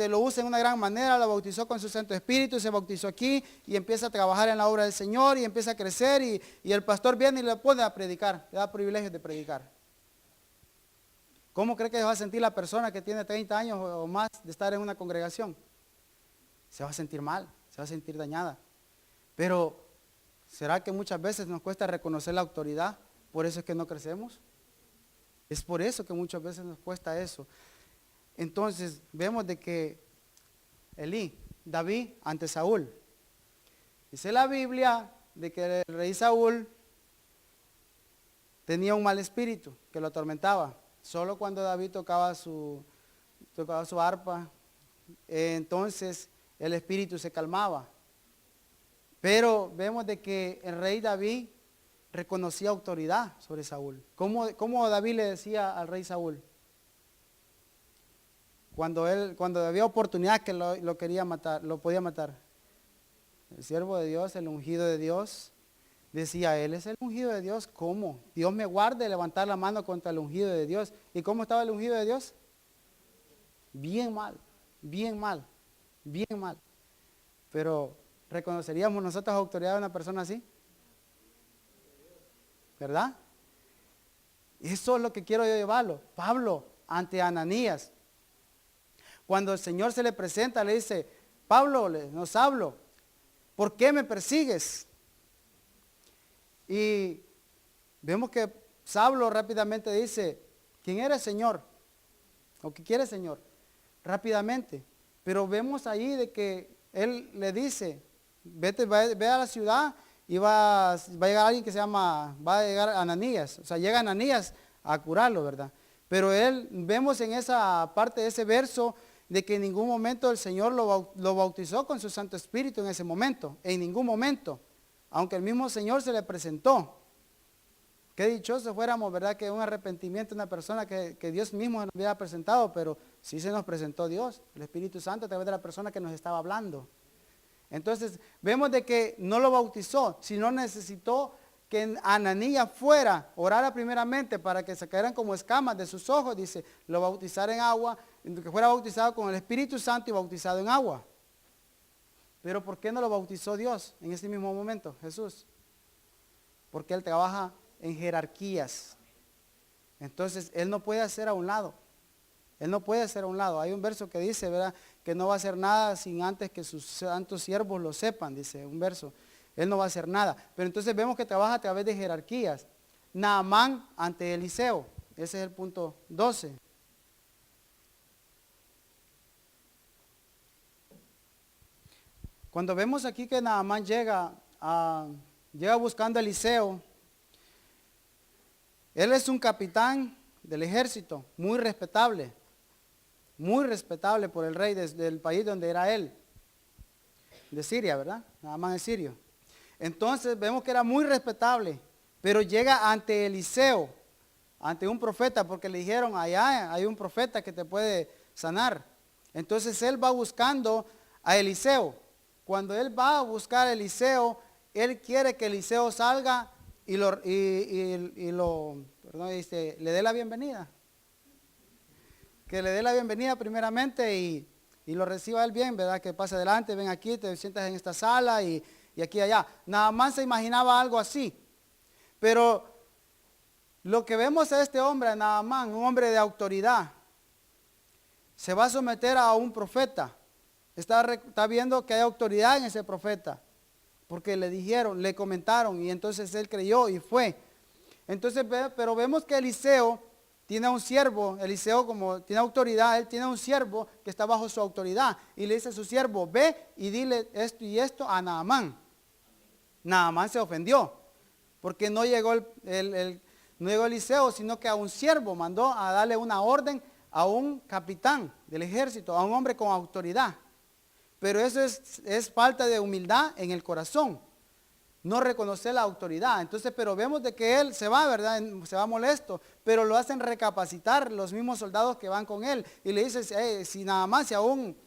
lo usa en una gran manera, lo bautizó con su Santo Espíritu, se bautizó aquí y empieza a trabajar en la obra del Señor y empieza a crecer, y el pastor viene y le pone a predicar, le da privilegio de predicar. ¿Cómo cree que se va a sentir la persona que tiene 30 años o más de estar en una congregación? Se va a sentir mal, se va a sentir dañada. Pero, ¿será que muchas veces nos cuesta reconocer la autoridad? ¿Por eso es que no crecemos? Es por eso que muchas veces nos cuesta eso. Entonces, vemos de que David ante Saúl. Dice la Biblia de que el rey Saúl tenía un mal espíritu que lo atormentaba. Solo cuando David tocaba su arpa, entonces el espíritu se calmaba. Pero vemos de que el rey David reconocía autoridad sobre Saúl. ¿Cómo David le decía al rey Saúl? Cuando había oportunidad que lo quería matar, lo podía matar. El siervo de Dios, el ungido de Dios, decía, él es el ungido de Dios. ¿Cómo? Dios me guarde de levantar la mano contra el ungido de Dios. ¿Y cómo estaba el ungido de Dios? Bien mal, bien mal, bien mal. Pero, ¿reconoceríamos nosotros la autoridad de una persona así? ¿Verdad? Eso es lo que quiero yo llevarlo. Pablo, ante Ananías, cuando el Señor se le presenta, le dice, Pablo, nos hablo, ¿por qué me persigues? Y vemos que Saulo rápidamente dice, ¿quién eres, Señor? ¿O qué quiere, Señor? Rápidamente. Pero vemos ahí de que él le dice, ve a la ciudad y va a llegar alguien que va a llegar Ananías. O sea, llega Ananías a curarlo, ¿verdad? Pero vemos en esa parte de ese verso de que en ningún momento el Señor lo bautizó con su Santo Espíritu en ese momento. En ningún momento. Aunque el mismo Señor se le presentó. Qué dichoso fuéramos, ¿verdad? Que un arrepentimiento de una persona que Dios mismo nos había presentado, pero sí se nos presentó Dios, el Espíritu Santo, a través de la persona que nos estaba hablando. Entonces, vemos de que no lo bautizó, sino necesitó que Ananías fuera, orara primeramente para que se cayeran como escamas de sus ojos, dice, lo bautizara en agua, que fuera bautizado con el Espíritu Santo y bautizado en agua. Pero ¿por qué no lo bautizó Dios en ese mismo momento, Jesús? Porque Él trabaja en jerarquías. Entonces, Él no puede hacer a un lado. Él no puede hacer a un lado. Hay un verso que dice, ¿verdad?, que no va a hacer nada sin antes que sus santos siervos lo sepan, dice un verso. Él no va a hacer nada. Pero entonces vemos que trabaja a través de jerarquías. Naamán ante Eliseo. Ese es el punto 12. Cuando vemos aquí que Naamán llega buscando a Eliseo, él es un capitán del ejército, muy respetable por el rey del país donde era él, de Siria, ¿verdad? Naamán es sirio. Entonces vemos que era muy respetable, pero llega ante Eliseo, ante un profeta, porque le dijeron, allá hay un profeta que te puede sanar. Entonces él va buscando a Eliseo. Cuando él va a buscar a Eliseo, él quiere que Eliseo salga y le dé la bienvenida. Que le dé la bienvenida primeramente y lo reciba él bien, ¿verdad? Que pase adelante, ven aquí, te sientas en esta sala y aquí y allá. Nada más se imaginaba algo así. Pero lo que vemos a este hombre, Naamán, un hombre de autoridad, se va a someter a un profeta. Está viendo que hay autoridad en ese profeta, porque le dijeron, le comentaron, y entonces él creyó y fue. Entonces, pero vemos que Eliseo tiene un siervo, Eliseo como tiene autoridad, él tiene un siervo que está bajo su autoridad, y le dice a su siervo, ve y dile esto y esto a Naamán. Naamán se ofendió, porque no llegó no llegó Eliseo, sino que a un siervo mandó a darle una orden a un capitán del ejército, a un hombre con autoridad. Pero eso es falta de humildad en el corazón, no reconocer la autoridad. Entonces, pero vemos de que él se va, ¿verdad? Se va molesto, pero lo hacen recapacitar los mismos soldados que van con él. Y le dice, si nada más, si aún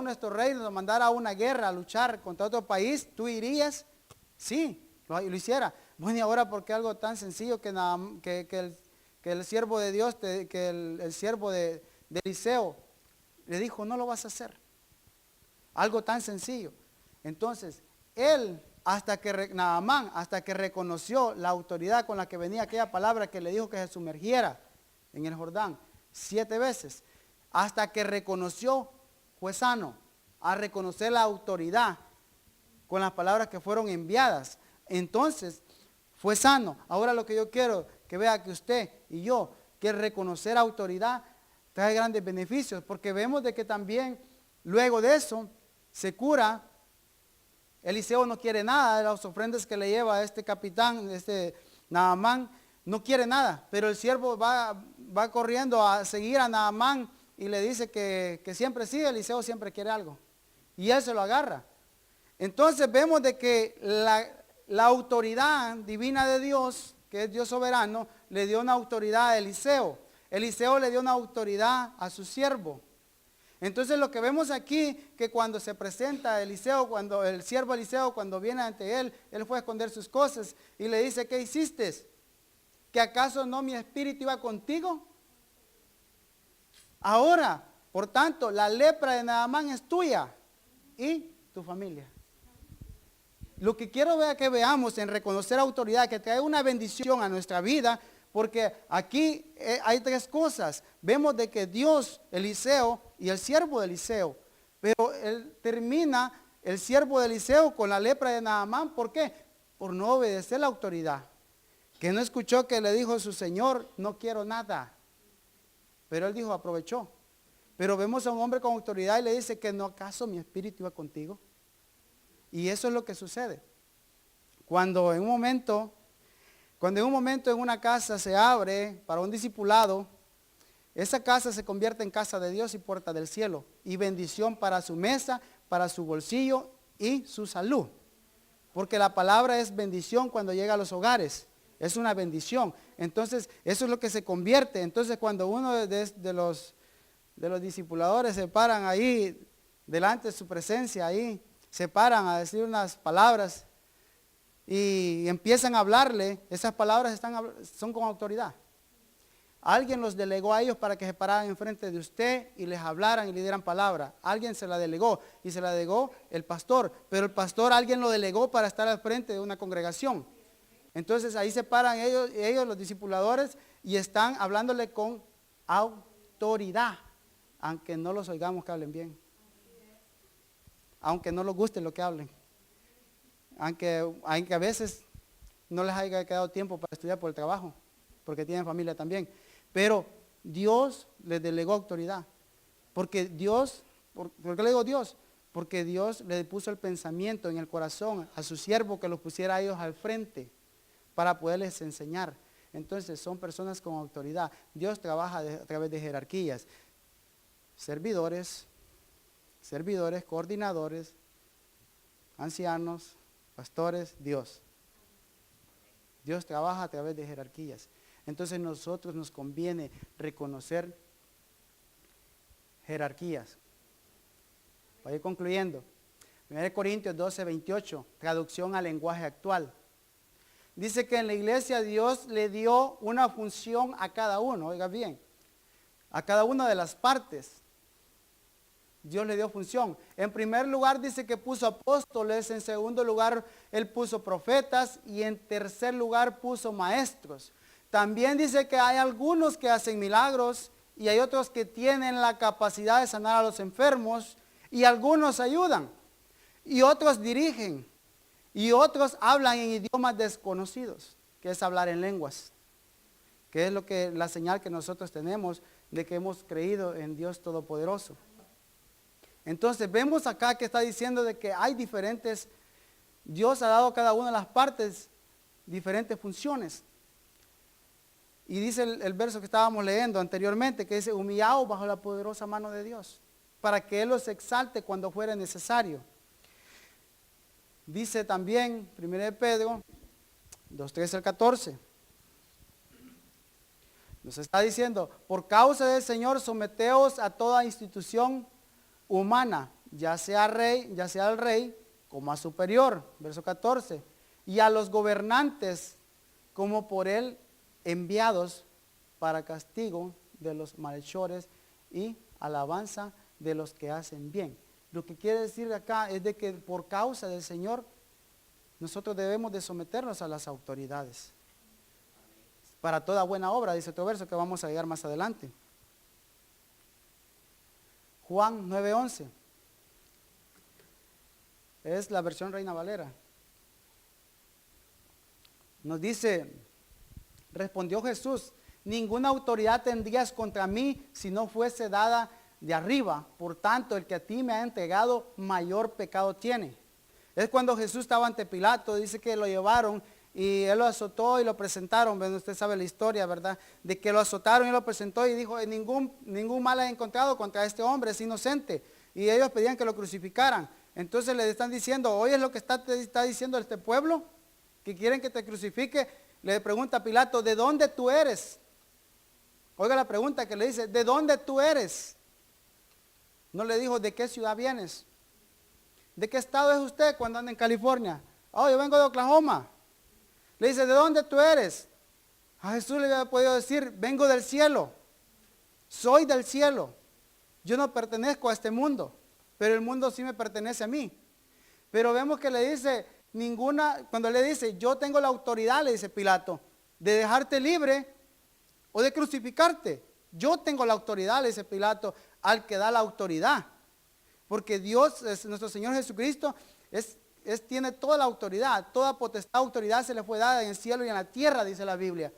nuestro rey nos mandara a una guerra, a luchar contra otro país, ¿tú irías? Sí, lo hiciera. Bueno, y ahora, ¿por qué algo tan sencillo que el siervo de Dios, el siervo de Eliseo, le dijo, no lo vas a hacer? Algo tan sencillo. Entonces, Naamán, hasta que reconoció la autoridad con la que venía aquella palabra que le dijo que se sumergiera en el Jordán 7 veces, hasta que reconoció, fue sano, a reconocer la autoridad con las palabras que fueron enviadas. Entonces, fue sano. Ahora lo que yo quiero que vea que usted y yo, que reconocer autoridad trae grandes beneficios, porque vemos de que también luego de eso se cura. Eliseo no quiere nada de las ofrendas que le lleva a este capitán, Naamán, no quiere nada, pero el siervo va corriendo a seguir a Naamán y le dice que siempre sí, Eliseo siempre quiere algo, y él se lo agarra. Entonces vemos de que la autoridad divina de Dios, que es Dios soberano, le dio una autoridad a Eliseo. Eliseo le dio una autoridad a su siervo. Entonces lo que vemos aquí, que cuando se presenta Eliseo, cuando el siervo Eliseo, cuando viene ante él fue a esconder sus cosas y le dice, ¿qué hiciste? ¿Que acaso no mi espíritu iba contigo? Ahora, por tanto, la lepra de Naamán es tuya y tu familia. Lo que quiero ver que veamos en reconocer autoridad, que trae una bendición a nuestra vida, porque aquí hay 3 cosas. Vemos de que Dios, Eliseo y el siervo de Eliseo, pero él termina el siervo de Eliseo con la lepra de Naamán. ¿Por qué? Por no obedecer la autoridad. Que no escuchó que le dijo su señor, no quiero nada. Pero él dijo, aprovechó. Pero vemos a un hombre con autoridad y le dice que no, ¿acaso mi espíritu iba contigo? Y eso es lo que sucede. Cuando en un momento en una casa se abre para un discipulado, esa casa se convierte en casa de Dios y puerta del cielo, y bendición para su mesa, para su bolsillo y su salud. Porque la palabra es bendición cuando llega a los hogares, es una bendición. Entonces, eso es lo que se convierte. Entonces, cuando uno de los discipuladores se paran ahí, delante de su presencia, ahí, se paran a decir unas palabras y empiezan a hablarle, esas palabras son con autoridad. Alguien los delegó a ellos para que se pararan enfrente de usted y les hablaran y le dieran palabra. Alguien se la delegó y se la delegó el pastor, pero el pastor alguien lo delegó para estar al frente de una congregación. Entonces ahí se paran ellos los discipuladores, y están hablándole con autoridad, aunque no los oigamos que hablen bien, aunque no les guste lo que hablen, aunque a veces no les haya quedado tiempo para estudiar por el trabajo, porque tienen familia también. Pero Dios les delegó autoridad. Porque Dios, ¿por qué le digo Dios? Porque Dios le puso el pensamiento en el corazón a su siervo que los pusiera a ellos al frente para poderles enseñar. Entonces son personas con autoridad. Dios trabaja a través de jerarquías. Servidores, coordinadores, ancianos, pastores, Dios. Dios trabaja a través de jerarquías. Entonces nosotros nos conviene reconocer jerarquías. Voy a ir concluyendo. 1 Corintios 12, 28, traducción al lenguaje actual. Dice que en la iglesia Dios le dio una función a cada uno, oiga bien, a cada una de las partes. Dios le dio función. En primer lugar dice que puso apóstoles, en segundo lugar Él puso profetas y en tercer lugar puso maestros. También dice que hay algunos que hacen milagros y hay otros que tienen la capacidad de sanar a los enfermos y algunos ayudan y otros dirigen y otros hablan en idiomas desconocidos, que es hablar en lenguas, que es la señal que nosotros tenemos de que hemos creído en Dios Todopoderoso. Entonces vemos acá que está diciendo de que hay diferentes, Dios ha dado a cada una de las partes diferentes funciones. Y dice el verso que estábamos leyendo anteriormente, que dice, humillados bajo la poderosa mano de Dios, para que Él los exalte cuando fuera necesario. Dice también, 1 Pedro 2:13 al 14, nos está diciendo, por causa del Señor someteos a toda institución humana, ya sea el rey como a superior, verso 14, y a los gobernantes como por Él enviados para castigo de los malhechores y alabanza de los que hacen bien. Lo que quiere decir acá es de que por causa del Señor nosotros debemos de someternos a las autoridades. Para toda buena obra, dice otro verso que vamos a llegar más adelante. Juan 9:11. Es la versión Reina Valera. Nos dice, respondió Jesús, ninguna autoridad tendrías contra mí si no fuese dada de arriba. Por tanto, el que a ti me ha entregado, mayor pecado tiene. Es cuando Jesús estaba ante Pilato, dice que lo llevaron y él lo azotó y lo presentaron. Bueno, usted sabe la historia, ¿verdad? De que lo azotaron y lo presentó y dijo, ningún mal he encontrado contra este hombre, es inocente. Y ellos pedían que lo crucificaran. Entonces le están diciendo, oye, es lo que te está diciendo este pueblo, que quieren que te crucifique. Le pregunta a Pilato, ¿de dónde tú eres? Oiga la pregunta que le dice, ¿de dónde tú eres? No le dijo, ¿de qué ciudad vienes? ¿De qué estado es usted cuando anda en California? Oh, yo vengo de Oklahoma. Le dice, ¿de dónde tú eres? A Jesús le había podido decir, vengo del cielo. Soy del cielo. Yo no pertenezco a este mundo, pero el mundo sí me pertenece a mí. Pero vemos que le dice, cuando le dice, yo tengo la autoridad, le dice Pilato, de dejarte libre o de crucificarte. Yo tengo la autoridad, le dice Pilato, al que da la autoridad. Porque Dios, nuestro Señor Jesucristo, tiene toda la autoridad, toda potestad, autoridad se le fue dada en el cielo y en la tierra, dice la Biblia.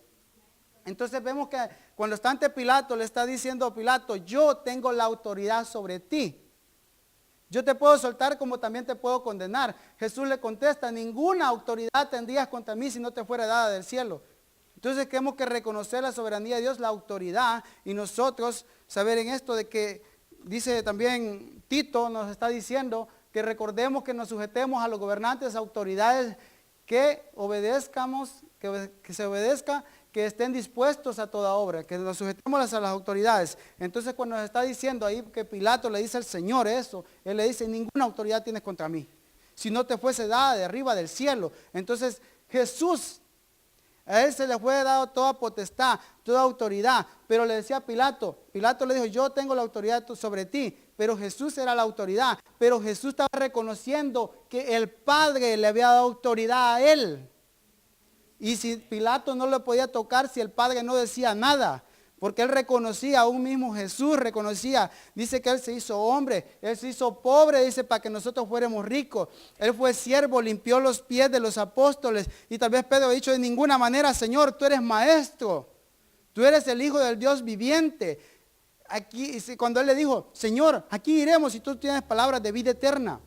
Entonces vemos que cuando está ante Pilato, le está diciendo a Pilato, yo tengo la autoridad sobre ti. Yo te puedo soltar como también te puedo condenar. Jesús le contesta, ninguna autoridad tendrías contra mí si no te fuera dada del cielo. Entonces tenemos que reconocer la soberanía de Dios, la autoridad, y nosotros saber en esto de que, dice también Tito, nos está diciendo que recordemos que nos sujetemos a los gobernantes, autoridades, que obedezcamos, que se obedezca, que estén dispuestos a toda obra, que nos sujetemos a las autoridades. Entonces cuando nos está diciendo ahí que Pilato le dice al Señor eso, él le dice, ninguna autoridad tienes contra mí, si no te fuese dada de arriba del cielo. Entonces Jesús, a él se le fue dado toda potestad, toda autoridad, pero le decía a Pilato le dijo, yo tengo la autoridad sobre ti, pero Jesús era la autoridad, pero Jesús estaba reconociendo que el Padre le había dado autoridad a él. Y si Pilato no le podía tocar, si el Padre no decía nada, porque él reconocía, aún mismo Jesús reconocía, dice que él se hizo hombre, él se hizo pobre, dice, para que nosotros fuéramos ricos. Él fue siervo, limpió los pies de los apóstoles, y tal vez Pedro ha dicho: de ninguna manera, Señor, tú eres maestro, tú eres el Hijo del Dios viviente. Aquí, cuando él le dijo: Señor, aquí iremos, y tú tienes palabras de vida eterna.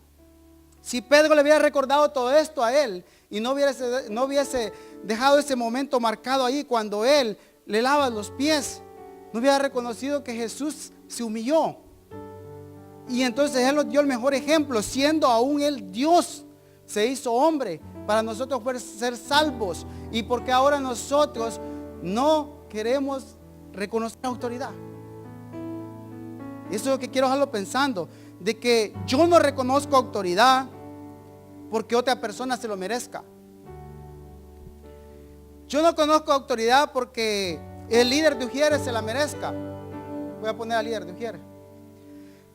Si Pedro le hubiera recordado todo esto a él, y no hubiese dejado ese momento marcado ahí cuando él le lava los pies, no hubiera reconocido que Jesús se humilló. Y entonces él nos dio el mejor ejemplo, siendo aún él Dios, se hizo hombre para nosotros poder ser salvos. Y porque ahora nosotros no queremos reconocer la autoridad. Eso es lo que quiero dejarlo pensando, de que yo no reconozco autoridad porque otra persona se lo merezca. Yo no conozco autoridad porque el líder de Ujieres se la merezca. Voy a poner al líder de Ujieres.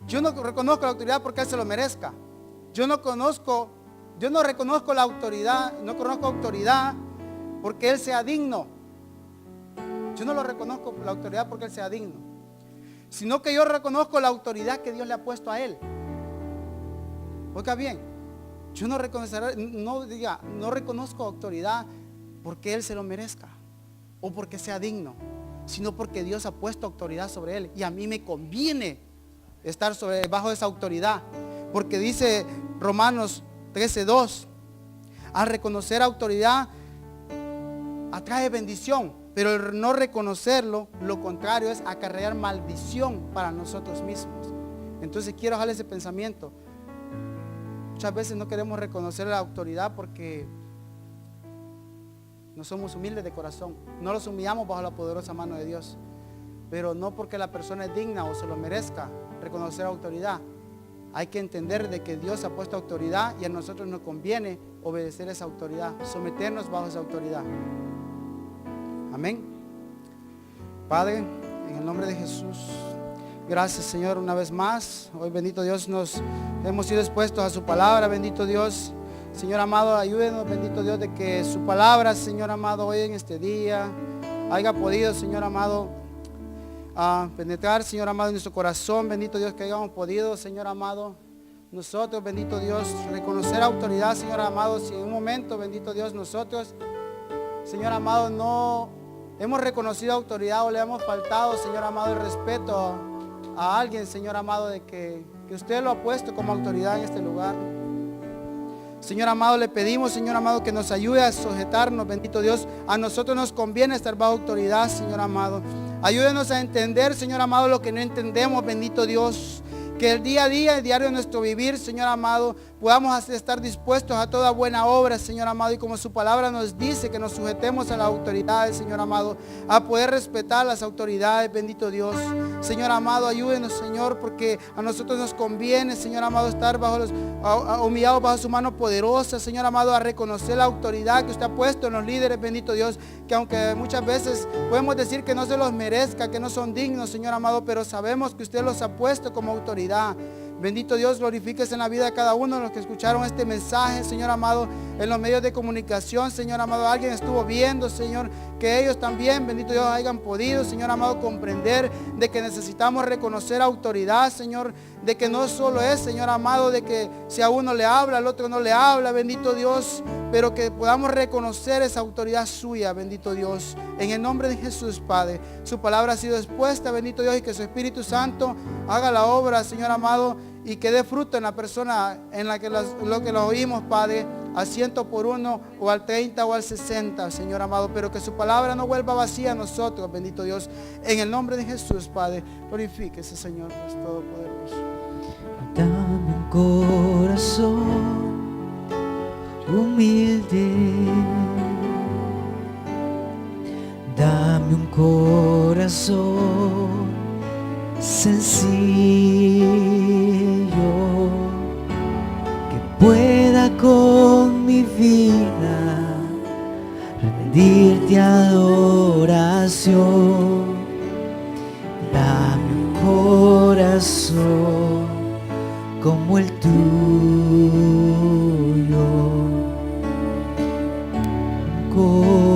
Yo no reconozco la autoridad porque él se lo merezca. Yo no reconozco la autoridad, no conozco autoridad porque él sea digno. Yo no lo reconozco la autoridad porque él sea digno, sino que yo reconozco la autoridad que Dios le ha puesto a él. Oiga bien, yo no reconozco autoridad porque él se lo merezca o porque sea digno, sino porque Dios ha puesto autoridad sobre él, y a mí me conviene estar bajo esa autoridad, porque dice Romanos 13:2, al reconocer autoridad atrae bendición, pero el no reconocerlo, lo contrario, es acarrear maldición para nosotros mismos. Entonces quiero dejarle ese pensamiento. Muchas veces no queremos reconocer la autoridad porque no somos humildes de corazón, no los humillamos bajo la poderosa mano de Dios, pero no porque la persona es digna o se lo merezca reconocer autoridad. Hay que entender de que Dios ha puesto autoridad, y a nosotros nos conviene obedecer esa autoridad, someternos bajo esa autoridad. Amén. Padre, en el nombre de Jesús, gracias, Señor, una vez más. Hoy, bendito Dios, nos hemos sido expuestos a su palabra. Bendito Dios, Señor amado, ayúdenos, bendito Dios, de que su palabra, Señor amado, hoy en este día haya podido, Señor amado, penetrar, Señor amado, en nuestro corazón. Bendito Dios, que hayamos podido, Señor amado, nosotros, bendito Dios, reconocer autoridad, Señor amado. Si en un momento, bendito Dios, nosotros, Señor amado, no hemos reconocido autoridad o le hemos faltado, Señor amado, el respeto a alguien, Señor amado, de que usted lo ha puesto como autoridad en este lugar, Señor amado, le pedimos, Señor amado, que nos ayude a sujetarnos, bendito Dios. A nosotros nos conviene estar bajo autoridad, Señor amado. Ayúdenos a entender, Señor amado, lo que no entendemos, bendito Dios. Que el día a día, el diario de nuestro vivir, Señor amado, podamos estar dispuestos a toda buena obra, Señor amado. Y como su palabra nos dice, que nos sujetemos a las autoridades, Señor amado, a poder respetar las autoridades, bendito Dios. Señor amado, ayúdenos, Señor, porque a nosotros nos conviene, Señor amado, estar humillados bajo su mano poderosa, Señor amado, a reconocer la autoridad que usted ha puesto en los líderes, bendito Dios. Que aunque muchas veces podemos decir que no se los merezca, que no son dignos, Señor amado, pero sabemos que usted los ha puesto como autoridad. Bendito Dios, glorifíquese en la vida de cada uno de los que escucharon este mensaje, Señor amado, en los medios de comunicación, Señor amado. Alguien estuvo viendo, Señor, que ellos también, bendito Dios, hayan podido, Señor amado, comprender de que necesitamos reconocer autoridad, Señor, de que no solo es, Señor amado, de que si a uno le habla, al otro no le habla, bendito Dios, pero que podamos reconocer esa autoridad suya, bendito Dios, en el nombre de Jesús, Padre. Su palabra ha sido expuesta, bendito Dios, y que su Espíritu Santo haga la obra, Señor amado, y que dé fruto en la persona en la que lo que lo oímos, Padre, al 100 por 1 o al 30 o al 60, Señor amado, pero que su palabra no vuelva vacía a nosotros, bendito Dios, en el nombre de Jesús, Padre. Glorifíquese, Señor, Dios Todopoderoso. Dame un corazón humilde, dame un corazón sencillo, que pueda con mi vida rendirte adoración. Dame un corazón como el tuyo, un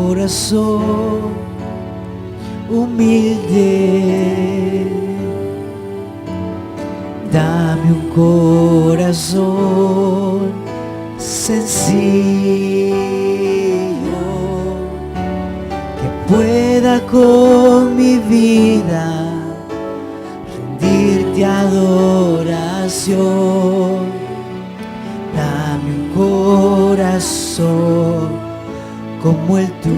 corazón humilde. Dame un corazón sencillo que pueda con mi vida rendirte adoración. Dame un corazón como el tuyo.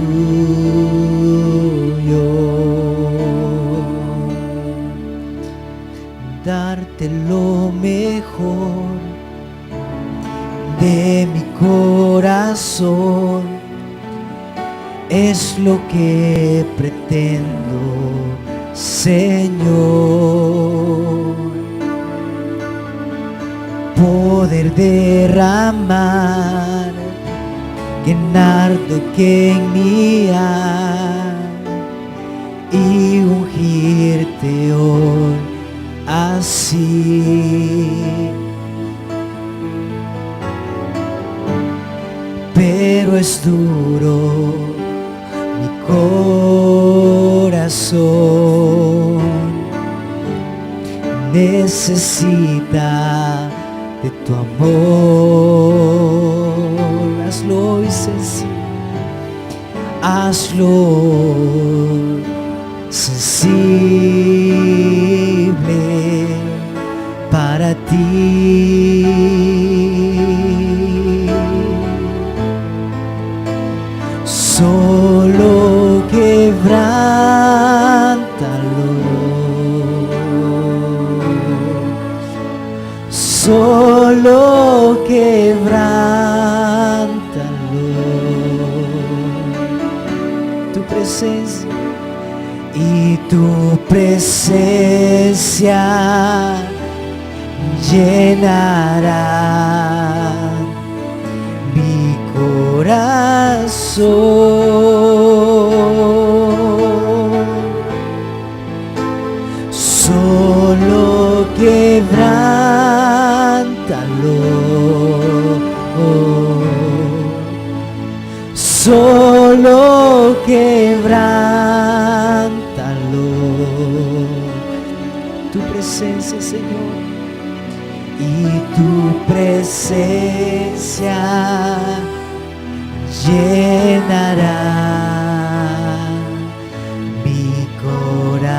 Darte lo mejor de mi corazón es lo que pretendo, Señor. Poder derramar, llenar lo que en mí hay y ungirte hoy así. Pero es duro mi corazón, necesita de tu amor. Hazlo hoy sencillo, hazlo sensible para ti. Solo quebrántalo, solo quebrántalo. Tu presencia y tu presencia llenará mi corazón. Solo quebrántalo, solo quebrántalo. Tu presencia, Señor, y tu presencia llenará mi corazón.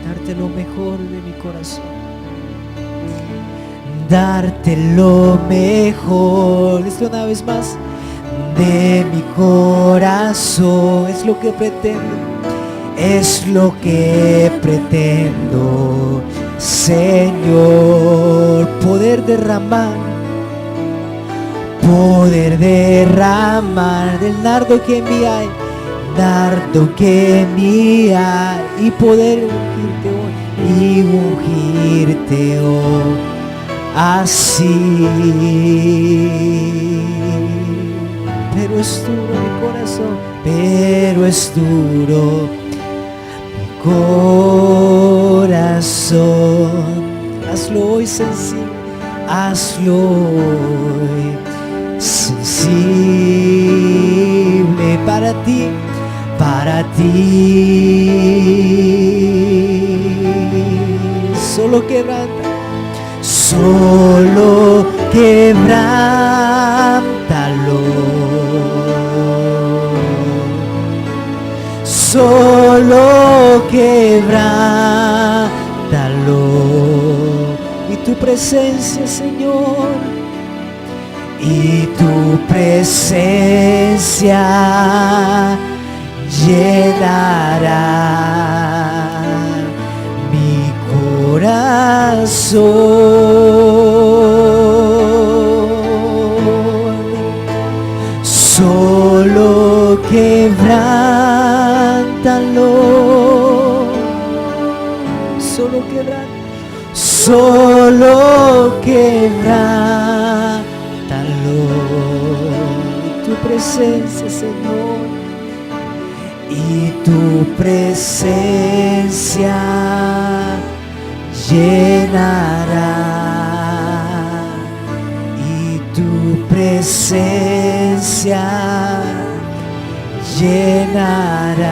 Darte lo mejor de mi corazón, darte lo mejor, esto una vez más, de mi corazón, es lo que pretendo, es lo que pretendo, Señor. Poder derramar del nardo que en mí hay, nardo que en mí hay, y poder ungirte hoy así. Pero es duro mi corazón, pero es duro mi corazón. Hazlo hoy sencillo, hazlo hoy sensible para ti, para ti. Solo quebranta, solo quebrántalo, solo quebrántalo. Y tu presencia, Señor, y tu presencia llenará mi corazón. Solo quebrántalo, solo quebrántalo, solo quebrántalo. Y tu presencia, Señor, y tu presencia llenará, y tu presencia llenará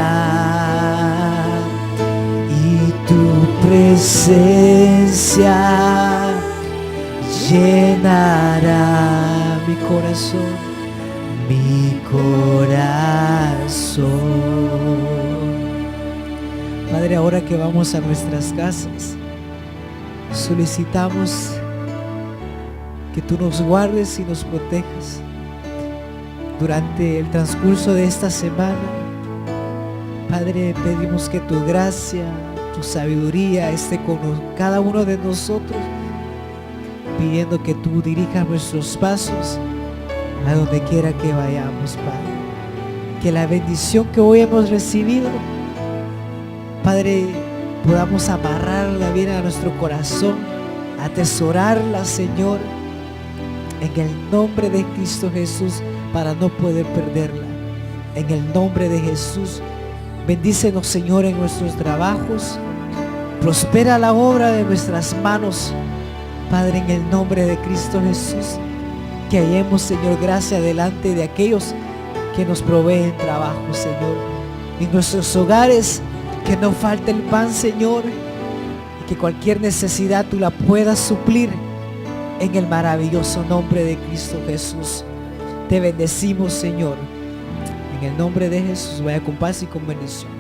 y tu presencia llenará mi corazón, mi corazón. Padre, ahora que vamos a nuestras casas, solicitamos que tú nos guardes y nos protejas durante el transcurso de esta semana. Padre, pedimos que tu gracia, tu sabiduría esté con cada uno de nosotros, pidiendo que tú dirijas nuestros pasos a donde quiera que vayamos, Padre. Que la bendición que hoy hemos recibido, Padre, podamos amarrarla bien a nuestro corazón, atesorarla, Señor, en el nombre de Cristo Jesús, para no poder perderla. En el nombre de Jesús, bendícenos, Señor, en nuestros trabajos. Prospera la obra de nuestras manos, Padre, en el nombre de Cristo Jesús. Que hallemos, Señor, gracia delante de aquellos que nos proveen trabajo, Señor. En nuestros hogares, que no falte el pan, Señor, y que cualquier necesidad tú la puedas suplir en el maravilloso nombre de Cristo Jesús. Te bendecimos, Señor. En el nombre de Jesús, vaya con paz y con bendición.